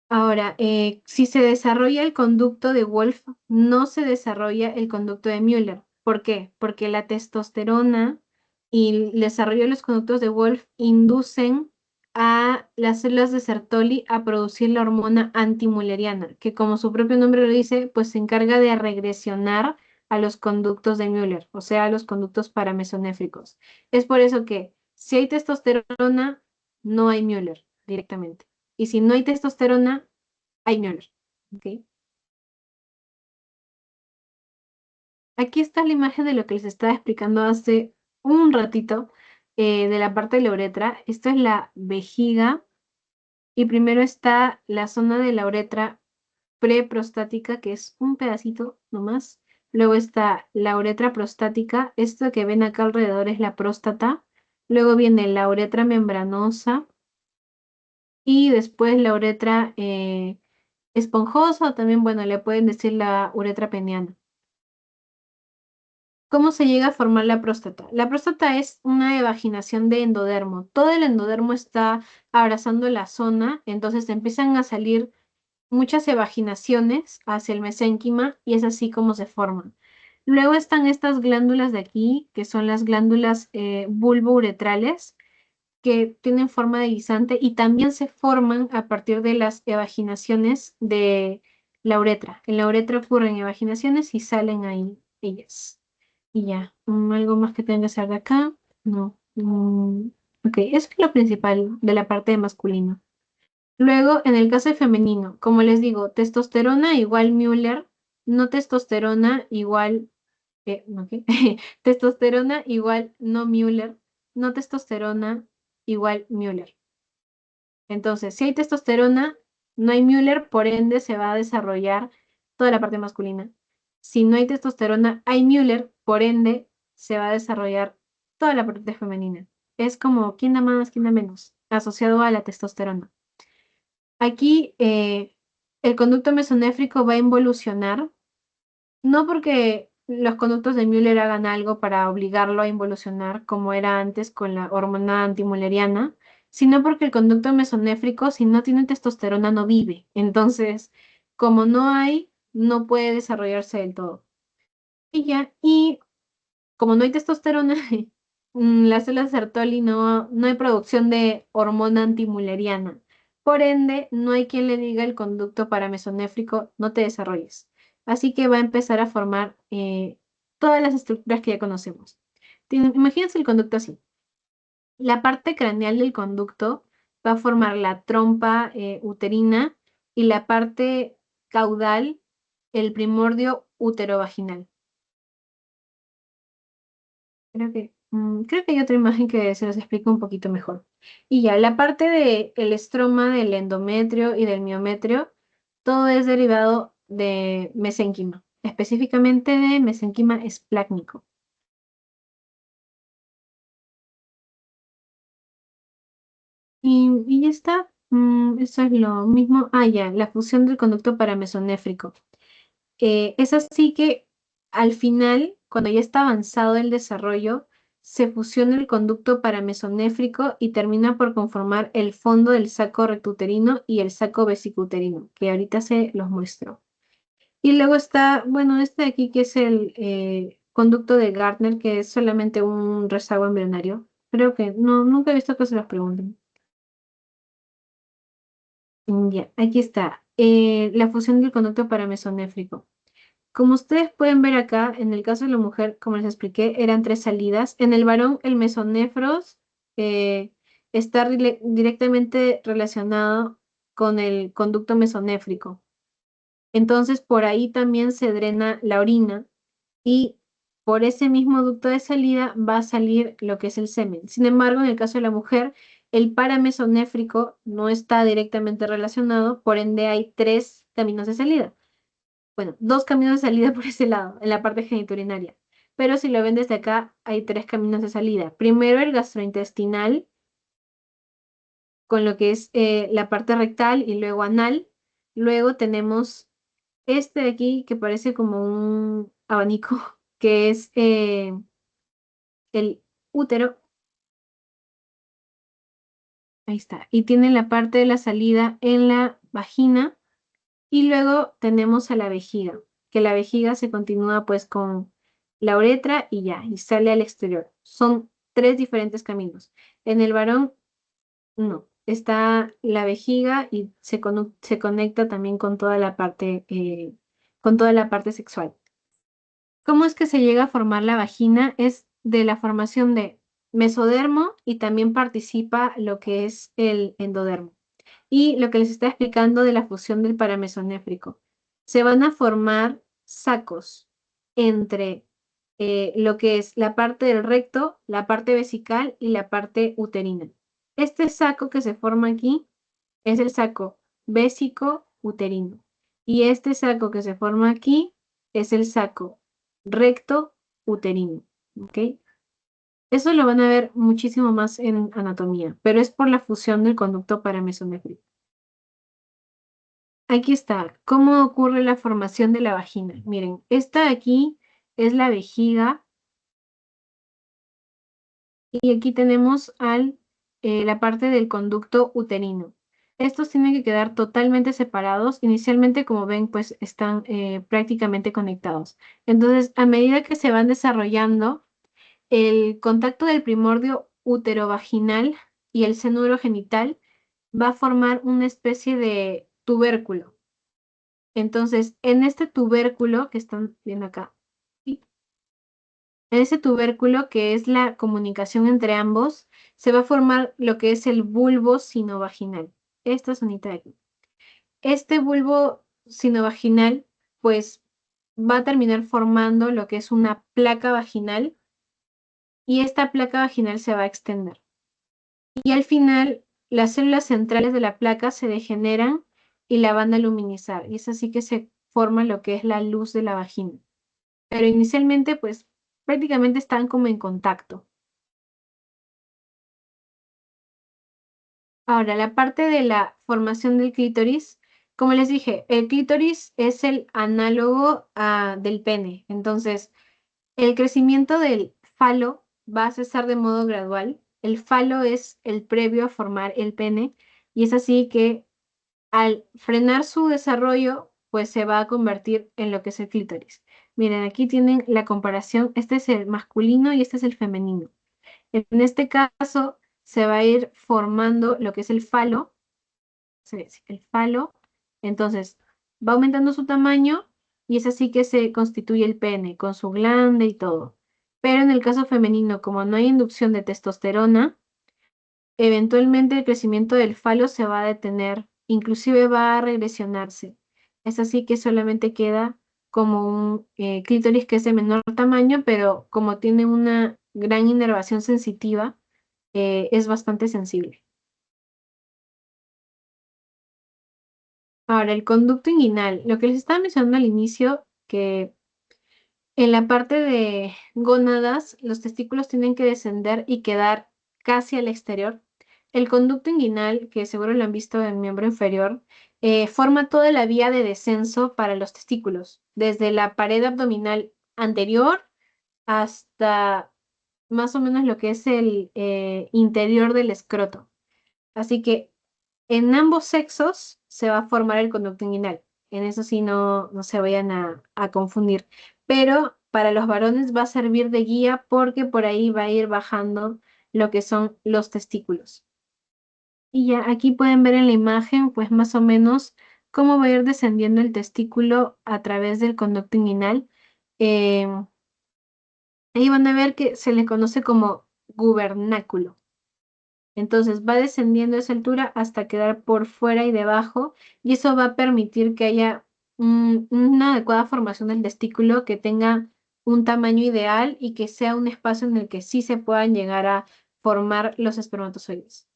Ahora, si se desarrolla el conducto de Wolff, no se desarrolla el conducto de Müller. ¿Por qué? Porque la testosterona y el desarrollo de los conductos de Wolff inducen a las células de Sertoli a producir la hormona antimülleriana, que como su propio nombre lo dice, pues se encarga de regresionar a los conductos de Müller, o sea, a los conductos paramesonéfricos. Es por eso que si hay testosterona, no hay Müller directamente. Y si no hay testosterona, hay Müller. ¿Ok? Aquí está la imagen de lo que les estaba explicando hace un ratito de la parte de la uretra. Esto es la vejiga y primero está la zona de la uretra preprostática, que es un pedacito nomás. Luego está la uretra prostática. Esto que ven acá alrededor es la próstata. Luego viene la uretra membranosa y después la uretra esponjosa, o también, bueno, le pueden decir la uretra peniana. ¿Cómo se llega a formar la próstata? La próstata es una evaginación de endodermo. Todo el endodermo está abrazando la zona, entonces empiezan a salir muchas evaginaciones hacia el mesénquima y es así como se forman. Luego están estas glándulas de aquí, que son las glándulas bulbouretrales, que tienen forma de guisante y también se forman a partir de las evaginaciones de la uretra. En la uretra ocurren evaginaciones y salen ahí ellas. Y ya, algo más que tenga que hacer de acá, no. Ok, eso es lo principal de la parte de masculino. Luego, en el caso de femenino, como les digo, testosterona igual Müller, no testosterona igual, no, ¿qué? Testosterona igual no Müller, no testosterona igual Müller. Entonces, si hay testosterona, no hay Müller, por ende se va a desarrollar toda la parte masculina. Si no hay testosterona, hay Müller, por ende se va a desarrollar toda la parte femenina. Es como quién da más, quién da menos, asociado a la testosterona. Aquí el conducto mesonéfrico va a involucionar, no porque los conductos de Müller hagan algo para obligarlo a involucionar, como era antes con la hormona antimülleriana, sino porque el conducto mesonéfrico, si no tiene testosterona, no vive. Entonces, como no hay, no puede desarrollarse del todo. Y ya, y como no hay testosterona, las células de Sertoli no hay producción de hormona antimülleriana. Por ende, no hay quien le diga el conducto paramesonéfrico, no te desarrolles. Así que va a empezar a formar todas las estructuras que ya conocemos. Imagínense el conducto así. La parte craneal del conducto va a formar la trompa uterina y la parte caudal, el primordio uterovaginal. Creo que hay otra imagen que se los explica un poquito mejor. Y ya, la parte del estroma, del endometrio y del miometrio, todo es derivado de mesénquima, específicamente de mesénquima esplácnico. Y ya está. Eso es lo mismo. Ah, ya, la fusión del conducto paramesonéfrico. Es así que al final, cuando ya está avanzado el desarrollo, se fusiona el conducto paramesonéfrico y termina por conformar el fondo del saco rectuterino y el saco vesicuterino, que ahorita se los muestro. Y luego está, bueno, este de aquí que es el conducto de Gardner, que es solamente un rezago embrionario. Creo que no, nunca he visto que se los pregunten. Ya, aquí está. La fusión del conducto paramesonéfrico. Como ustedes pueden ver acá, en el caso de la mujer, como les expliqué, eran tres salidas. En el varón, el mesonefros eh, está directamente relacionado con el conducto mesonéfrico. Entonces, por ahí también se drena la orina y por ese mismo ducto de salida va a salir lo que es el semen. Sin embargo, en el caso de la mujer, el paramesonéfrico no está directamente relacionado, por ende hay tres caminos de salida. Bueno, dos caminos de salida por ese lado, en la parte genitourinaria. Pero si lo ven desde acá, hay tres caminos de salida. Primero el gastrointestinal, con lo que es la parte rectal y luego anal. Luego tenemos este de aquí que parece como un abanico, que es el útero. Ahí está. Y tiene la parte de la salida en la vagina. Y luego tenemos a la vejiga, que la vejiga se continúa pues con la uretra y ya, y sale al exterior. Son tres diferentes caminos. En el varón, no. Está la vejiga y se conecta también con toda la parte sexual. ¿Cómo es que se llega a formar la vagina? Es de la formación de mesodermo y también participa lo que es el endodermo. Y lo que les está explicando de la fusión del paramesonéfrico. Se van a formar sacos entre lo que es la parte del recto, la parte vesical y la parte uterina. Este saco que se forma aquí es el saco vésico-uterino. Y este saco que se forma aquí es el saco recto-uterino. ¿Ok? Eso lo van a ver muchísimo más en anatomía, pero es por la fusión del conducto paramesonéfrico. Aquí está, ¿cómo ocurre la formación de la vagina? Miren, esta de aquí es la vejiga y aquí tenemos la parte del conducto uterino. Estos tienen que quedar totalmente separados. Inicialmente, como ven, pues están prácticamente conectados. Entonces, a medida que se van desarrollando, el contacto del primordio uterovaginal y el seno urogenital va a formar una especie de tubérculo. Entonces, en este tubérculo que están viendo acá, ¿sí? En ese tubérculo que es la comunicación entre ambos, se va a formar lo que es el bulbo sinovaginal. Esta zonita de aquí. Este bulbo sinovaginal, pues, va a terminar formando lo que es una placa vaginal y esta placa vaginal se va a extender. Y al final, las células centrales de la placa se degeneran y la van a luminizar. Y es así que se forma lo que es la luz de la vagina. Pero inicialmente, pues prácticamente están como en contacto. Ahora, la parte de la formación del clítoris, como les dije, el clítoris es el análogo del pene. Entonces, el crecimiento del falo va a cesar de modo gradual. El falo es el previo a formar el pene y es así que al frenar su desarrollo, pues se va a convertir en lo que es el clítoris. Miren, aquí tienen la comparación. Este es el masculino y este es el femenino. En este caso, se va a ir formando lo que es el falo. El falo. Entonces, va aumentando su tamaño y es así que se constituye el pene, con su glande y todo. Pero en el caso femenino, como no hay inducción de testosterona, eventualmente el crecimiento del falo se va a detener, inclusive va a regresionarse. Es así que solamente queda como un clítoris que es de menor tamaño, pero como tiene una gran inervación sensitiva, es bastante sensible. Ahora, el conducto inguinal, lo que les estaba mencionando al inicio, que en la parte de gónadas, los testículos tienen que descender y quedar casi al exterior. El conducto inguinal, que seguro lo han visto en miembro inferior, forma toda la vía de descenso para los testículos, desde la pared abdominal anterior hasta más o menos lo que es el interior del escroto. Así que en ambos sexos se va a formar el conducto inguinal. En eso sí no se vayan a confundir. Pero para los varones va a servir de guía porque por ahí va a ir bajando lo que son los testículos. Y ya aquí pueden ver en la imagen, pues más o menos cómo va a ir descendiendo el testículo a través del conducto inguinal. Ahí van a ver que se le conoce como gubernáculo. Entonces va descendiendo esa altura hasta quedar por fuera y debajo, y eso va a permitir que haya una adecuada formación del testículo, que tenga un tamaño ideal y que sea un espacio en el que sí se puedan llegar a formar los espermatozoides.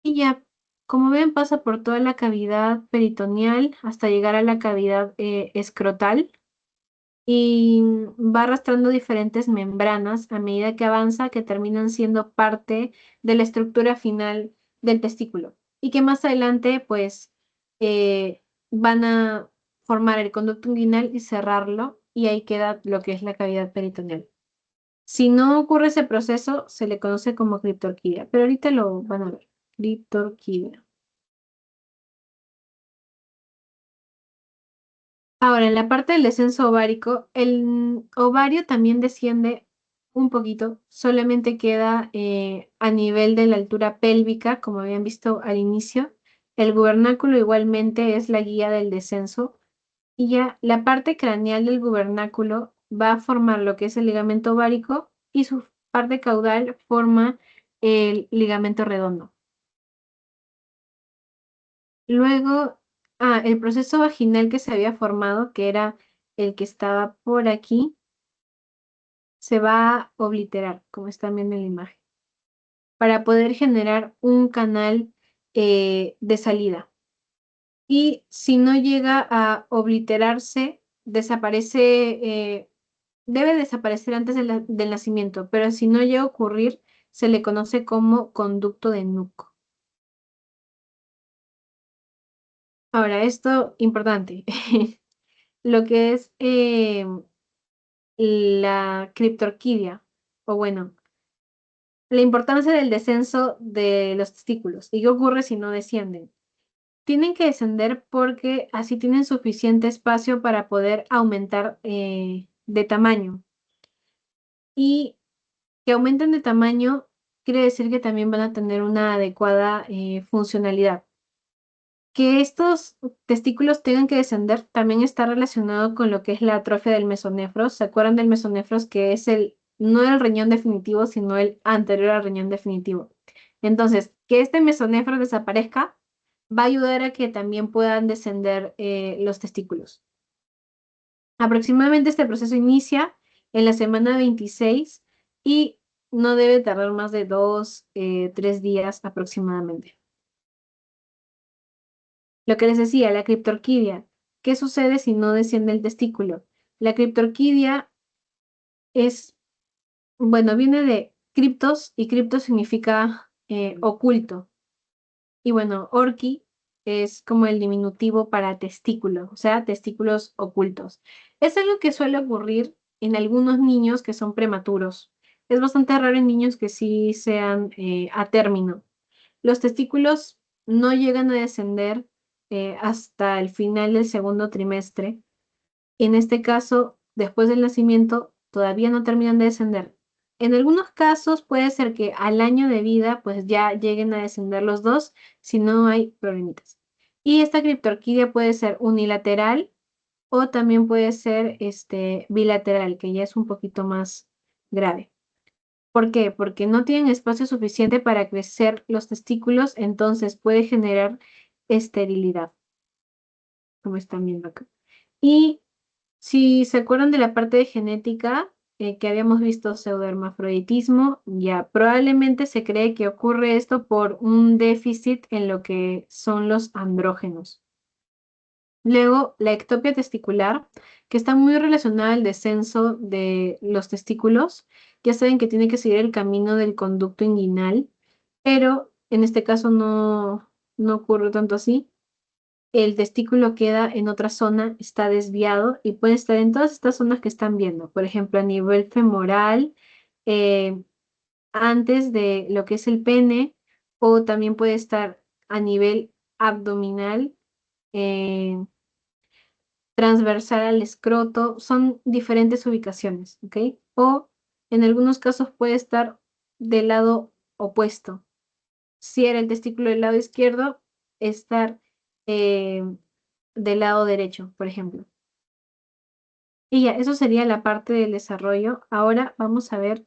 Y ya, como ven, pasa por toda la cavidad peritoneal hasta llegar a la cavidad escrotal y va arrastrando diferentes membranas a medida que avanza, que terminan siendo parte de la estructura final del testículo y que más adelante pues van a formar el conducto inguinal y cerrarlo y ahí queda lo que es la cavidad peritoneal. Si no ocurre ese proceso, se le conoce como criptorquía, pero ahorita lo van a ver. criptorquidia. Ahora, en la parte del descenso ovárico, el ovario también desciende un poquito, solamente queda a nivel de la altura pélvica, como habían visto al inicio. El gubernáculo igualmente es la guía del descenso y ya la parte craneal del gubernáculo va a formar lo que es el ligamento ovárico y su parte caudal forma el ligamento redondo. Luego, el proceso vaginal que se había formado, que era el que estaba por aquí, se va a obliterar, como están viendo en la imagen, para poder generar un canal de salida. Y si no llega a obliterarse, debe desaparecer antes del nacimiento, pero si no llega a ocurrir, se le conoce como conducto de Nuc. Ahora, esto importante, lo que es la criptorquidia, o bueno, la importancia del descenso de los testículos. ¿Y qué ocurre si no descienden? Tienen que descender porque así tienen suficiente espacio para poder aumentar de tamaño. Y que aumenten de tamaño quiere decir que también van a tener una adecuada funcionalidad. Que estos testículos tengan que descender también está relacionado con lo que es la atrofia del mesonefros. ¿Se acuerdan del mesonefros que es no el riñón definitivo, sino el anterior al riñón definitivo? Entonces, que este mesonefro desaparezca va a ayudar a que también puedan descender los testículos. Aproximadamente este proceso inicia en la semana 26 y no debe tardar más de 3 días aproximadamente. Lo que les decía, la criptorquidia. ¿Qué sucede si no desciende el testículo? La criptorquidia es, bueno, viene de criptos y criptos significa oculto. Y bueno, orqui es como el diminutivo para testículo, o sea, testículos ocultos. Es algo que suele ocurrir en algunos niños que son prematuros. Es bastante raro en niños que sí sean a término. Los testículos no llegan a descender hasta el final del segundo trimestre. En este caso, después del nacimiento, todavía no terminan de descender. En algunos casos puede ser que al año de vida pues ya lleguen a descender los dos si no hay problemitas. Y esta criptorquidia puede ser unilateral o también puede ser bilateral, que ya es un poquito más grave. ¿Por qué? Porque no tienen espacio suficiente para crecer los testículos, entonces puede generar esterilidad, como están viendo acá. Y si se acuerdan de la parte de genética que habíamos visto pseudohermafroditismo, ya probablemente se cree que ocurre esto por un déficit en lo que son los andrógenos. Luego, la ectopia testicular, que está muy relacionada al descenso de los testículos. Ya saben que tiene que seguir el camino del conducto inguinal, pero en este caso no ocurre tanto así. El testículo queda en otra zona, está desviado y puede estar en todas estas zonas que están viendo. Por ejemplo, a nivel femoral, eh, antes de lo que es el pene, o también puede estar a nivel abdominal. eh, Transversal al escroto, son diferentes ubicaciones, ¿ok? O en algunos casos puede estar del lado opuesto. Si era el testículo del lado izquierdo, estar eh, del lado derecho, por ejemplo. Y ya, eso sería la parte del desarrollo. Ahora vamos a ver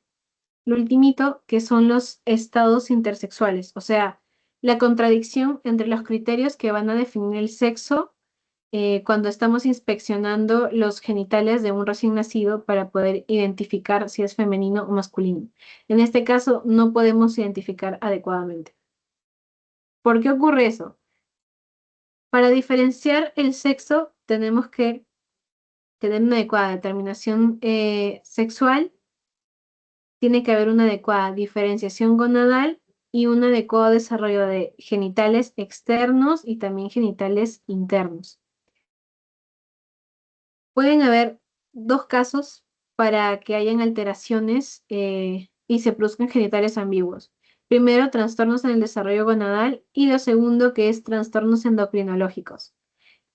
lo ultimito, que son los estados intersexuales, o sea, la contradicción entre los criterios que van a definir el sexo cuando estamos inspeccionando los genitales de un recién nacido para poder identificar si es femenino o masculino. En este caso, no podemos identificar adecuadamente. ¿Por qué ocurre eso? Para diferenciar el sexo, tenemos que tener una adecuada determinación sexual, tiene que haber una adecuada diferenciación gonadal y un adecuado desarrollo de genitales externos y también genitales internos. Pueden haber dos casos para que hayan alteraciones y se produzcan genitales ambiguos. Primero, trastornos en el desarrollo gonadal y lo segundo, que es trastornos endocrinológicos.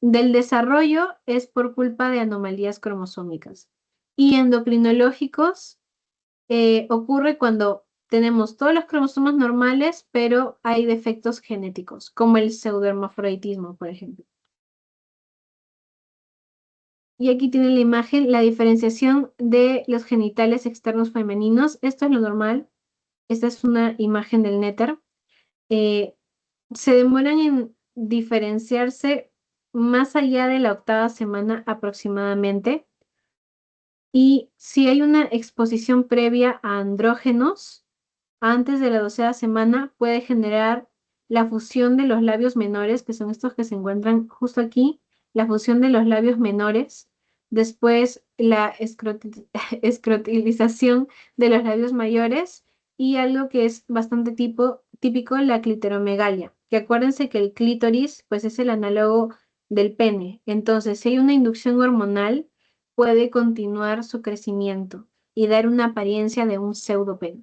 Del desarrollo es por culpa de anomalías cromosómicas. Y endocrinológicos ocurre cuando tenemos todos los cromosomas normales, pero hay defectos genéticos, como el pseudohermafroditismo, por ejemplo. Y aquí tienen la imagen, la diferenciación de los genitales externos femeninos. Esto es lo normal. Esta es una imagen del néter. Eh, Se demoran en diferenciarse más allá de la octava semana aproximadamente. Y si hay una exposición previa a andrógenos antes de la 12ª semana, puede generar la fusión de los labios menores, que son estos que se encuentran justo aquí, la fusión de los labios menores, después la escrotilización de los labios mayores y algo que es bastante típico, la clitoromegalia, que acuérdense que el clítoris pues es el análogo del pene. Entonces, si hay una inducción hormonal, puede continuar su crecimiento y dar una apariencia de un pseudopene.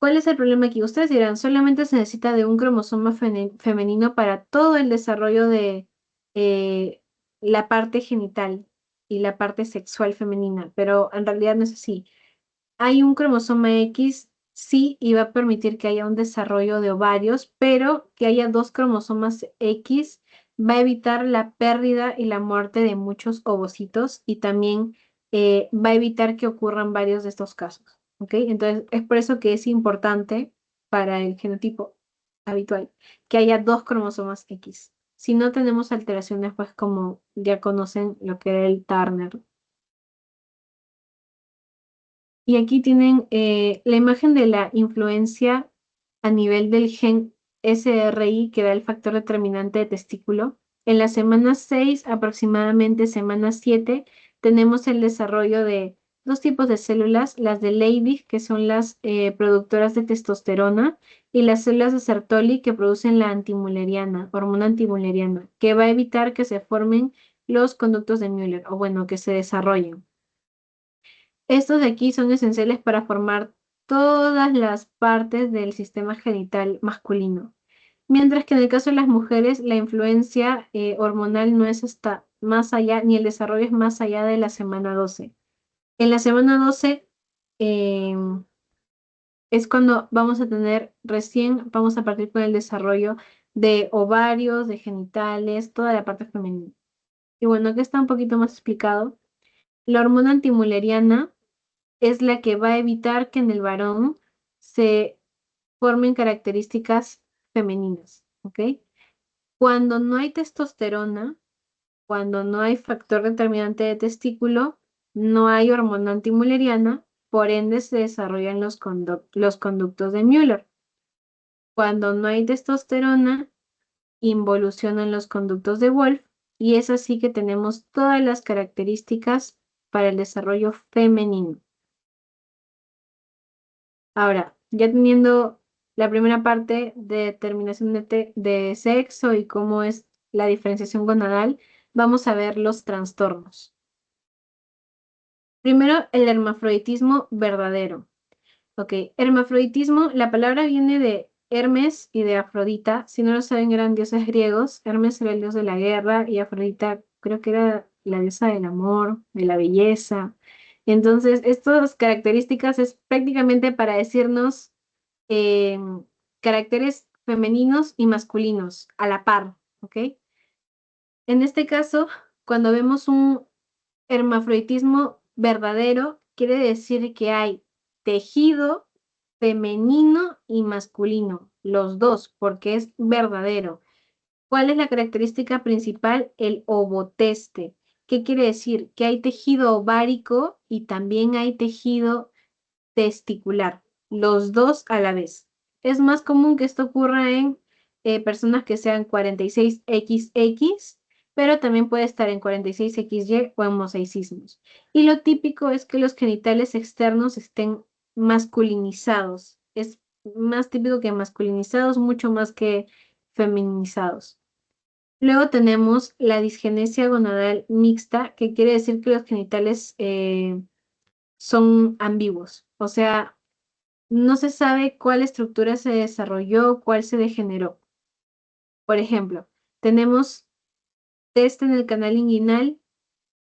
¿Cuál es el problema aquí? Ustedes dirán, solamente se necesita de un cromosoma femenino para todo el desarrollo de eh, la parte genital y la parte sexual femenina, pero en realidad no es así. Hay un cromosoma X, sí, y va a permitir que haya un desarrollo de ovarios, pero que haya dos cromosomas X va a evitar la pérdida y la muerte de muchos ovocitos y también va a evitar que ocurran varios de estos casos. ¿Ok? Entonces, es por eso que es importante para el genotipo habitual que haya dos cromosomas X. Si no tenemos alteraciones, pues como ya conocen lo que era el Turner. Y aquí tienen la imagen de la influencia a nivel del gen SRI, que da el factor determinante de testículo. En la semana 6, aproximadamente semana 7, tenemos el desarrollo de dos tipos de células, las de Leydig, que son las productoras de testosterona, y las células de Sertoli, que producen la antimülleriana, hormona antimülleriana, que va a evitar que se formen los conductos de Müller, o bueno, que se desarrollen. Estos de aquí son esenciales para formar todas las partes del sistema genital masculino. Mientras que en el caso de las mujeres, la influencia hormonal no es hasta más allá, ni el desarrollo es más allá de la semana 12. En la semana 12 es cuando vamos a tener, recién vamos a partir con el desarrollo de ovarios, de genitales, toda la parte femenina. Y bueno, aquí está un poquito más explicado. La hormona antimülleriana es la que va a evitar que en el varón se formen características femeninas, ¿ok? Cuando no hay testosterona, cuando no hay factor determinante de testículo, no hay hormona antimülleriana, por ende se desarrollan los conductos de Müller. Cuando no hay testosterona, involucionan los conductos de Wolff y es así que tenemos todas las características para el desarrollo femenino. Ahora, ya teniendo la primera parte de determinación de sexo y cómo es la diferenciación gonadal, vamos a ver los trastornos. Primero, el hermafroditismo verdadero. Ok, hermafroditismo, la palabra viene de Hermes y de Afrodita. Si no lo saben, eran dioses griegos. Hermes era el dios de la guerra y Afrodita creo que era la diosa del amor, de la belleza. Entonces, estas características es prácticamente para decirnos eh, caracteres femeninos y masculinos a la par, ¿ok? En este caso, cuando vemos un hermafroditismo verdadero, quiere decir que hay tejido femenino y masculino, los dos, porque es verdadero. ¿Cuál es la característica principal? El ovoteste. ¿Qué quiere decir? Que hay tejido ovárico y también hay tejido testicular, los dos a la vez. Es más común que esto ocurra en personas que sean 46XX, pero también puede estar en 46XY o en mosaicismos. Y lo típico es que los genitales externos estén masculinizados. Es más típico que masculinizados, mucho más que feminizados. Luego tenemos la disgenesia gonadal mixta, que quiere decir que los genitales son ambiguos. O sea, no se sabe cuál estructura se desarrolló, cuál se degeneró. Por ejemplo, tenemos test en el canal inguinal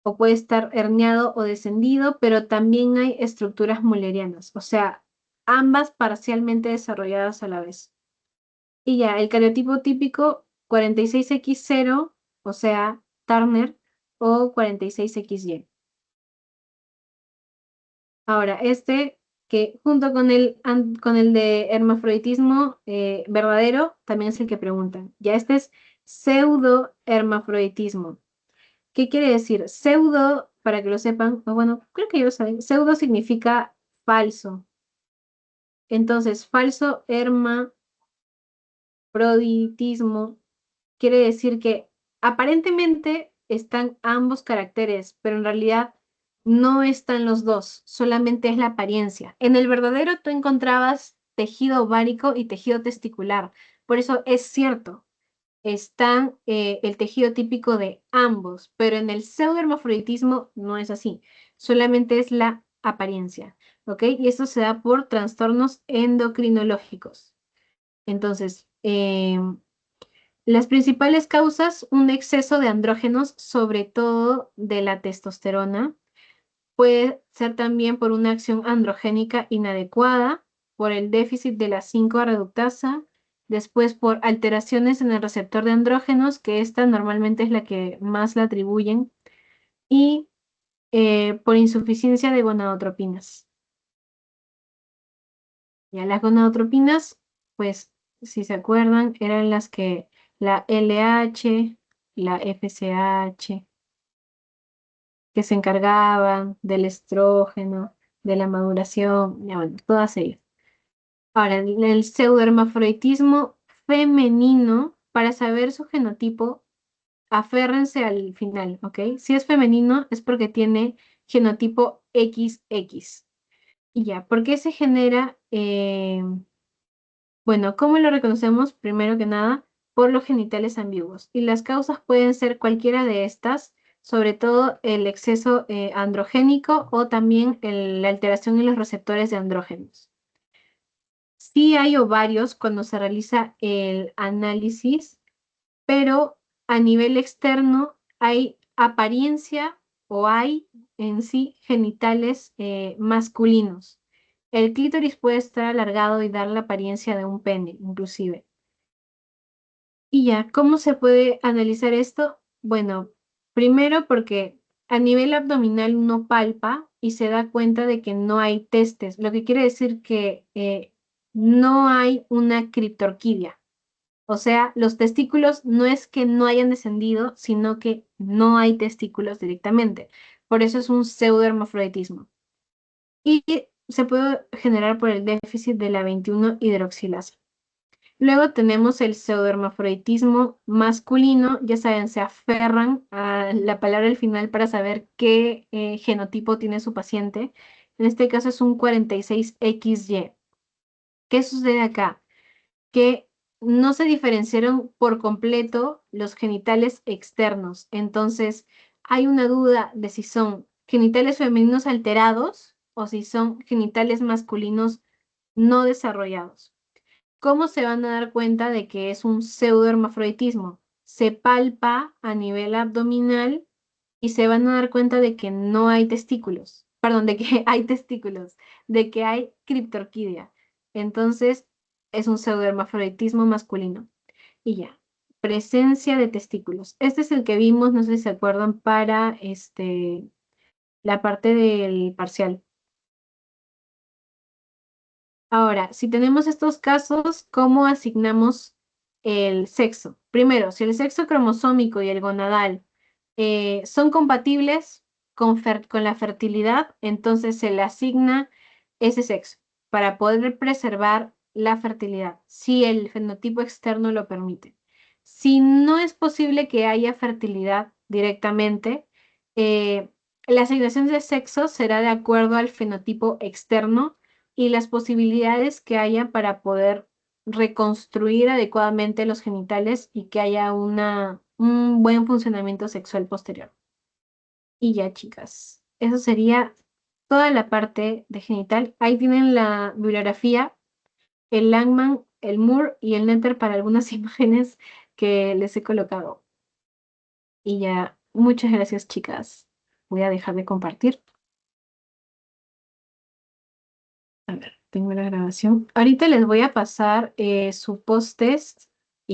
o puede estar herniado o descendido, pero también hay estructuras mullerianas, o sea, ambas parcialmente desarrolladas a la vez. Y ya, el cariotipo típico 46X0, o sea, Turner, o 46XY. Ahora, este que junto con con el de hermafroditismo verdadero, también es el que preguntan. Ya este es pseudo-hermafroditismo. ¿Qué quiere decir? Pseudo, para que lo sepan, o bueno, creo que ellos saben, pseudo significa falso. Entonces, falso hermafroditismo quiere decir que aparentemente están ambos caracteres, pero en realidad no están los dos, solamente es la apariencia. En el verdadero tú encontrabas tejido ovárico y tejido testicular, por eso es cierto, están el tejido típico de ambos, pero en el pseudohermafroditismo no es así, solamente es la apariencia, ¿ok? Y esto se da por trastornos endocrinológicos. Entonces, las principales causas, un exceso de andrógenos, sobre todo de la testosterona. Puede ser también por una acción androgénica inadecuada, por el déficit de la 5-reductasa, después por alteraciones en el receptor de andrógenos, que esta normalmente es la que más la atribuyen, y por insuficiencia de gonadotropinas. Ya las gonadotropinas, pues si se acuerdan, eran las que la LH, la FSH, que se encargaban del estrógeno, de la maduración, ya bueno, todas ellas. Ahora, el pseudohermafroditismo femenino, para saber su genotipo, aférrense al final, ¿ok? Si es femenino es porque tiene genotipo XX. Y ya, ¿por qué se genera? Bueno, ¿cómo lo reconocemos? Primero que nada, por los genitales ambiguos. Y las causas pueden ser cualquiera de estas, sobre todo el exceso androgénico o también la alteración en los receptores de andrógenos. Sí hay ovarios cuando se realiza el análisis, pero a nivel externo hay apariencia o hay en sí genitales masculinos. El clítoris puede estar alargado y dar la apariencia de un pene, inclusive. Y ya, ¿cómo se puede analizar esto? Bueno, primero porque a nivel abdominal uno palpa y se da cuenta de que no hay testes, lo que quiere decir que no hay una criptorquidia. O sea, los testículos no es que no hayan descendido, sino que no hay testículos directamente. Por eso es un pseudohermafroditismo. Y se puede generar por el déficit de la 21-hidroxilasa. Luego tenemos el pseudohermafroditismo masculino, ya saben, se aferran a la palabra al final para saber qué genotipo tiene su paciente. En este caso es un 46XY. ¿Qué sucede acá? Que no se diferenciaron por completo los genitales externos. Entonces, hay una duda de si son genitales femeninos alterados o si son genitales masculinos no desarrollados. ¿Cómo se van a dar cuenta de que es un pseudohermafroditismo? Se palpa a nivel abdominal y se van a dar cuenta de que no hay testículos, perdón, de que hay testículos, de que hay criptorquidia. Entonces, es un pseudohermafroditismo masculino. Y ya, presencia de testículos. Este es el que vimos, no sé si se acuerdan, para la parte del parcial. Ahora, si tenemos estos casos, ¿cómo asignamos el sexo? Primero, si el sexo cromosómico y el gonadal son compatibles con la fertilidad, entonces se le asigna ese sexo para poder preservar la fertilidad, si el fenotipo externo lo permite. Si no es posible que haya fertilidad directamente, eh, la asignación de sexo será de acuerdo al fenotipo externo y las posibilidades que haya para poder reconstruir adecuadamente los genitales y que haya un buen funcionamiento sexual posterior. Y ya, chicas, eso sería toda la parte de genital. Ahí tienen la bibliografía, el Langman, el Moore y el Netter para algunas imágenes que les he colocado. Y ya, muchas gracias, chicas. Voy a dejar de compartir. A ver, tengo la grabación. Ahorita les voy a pasar su post-test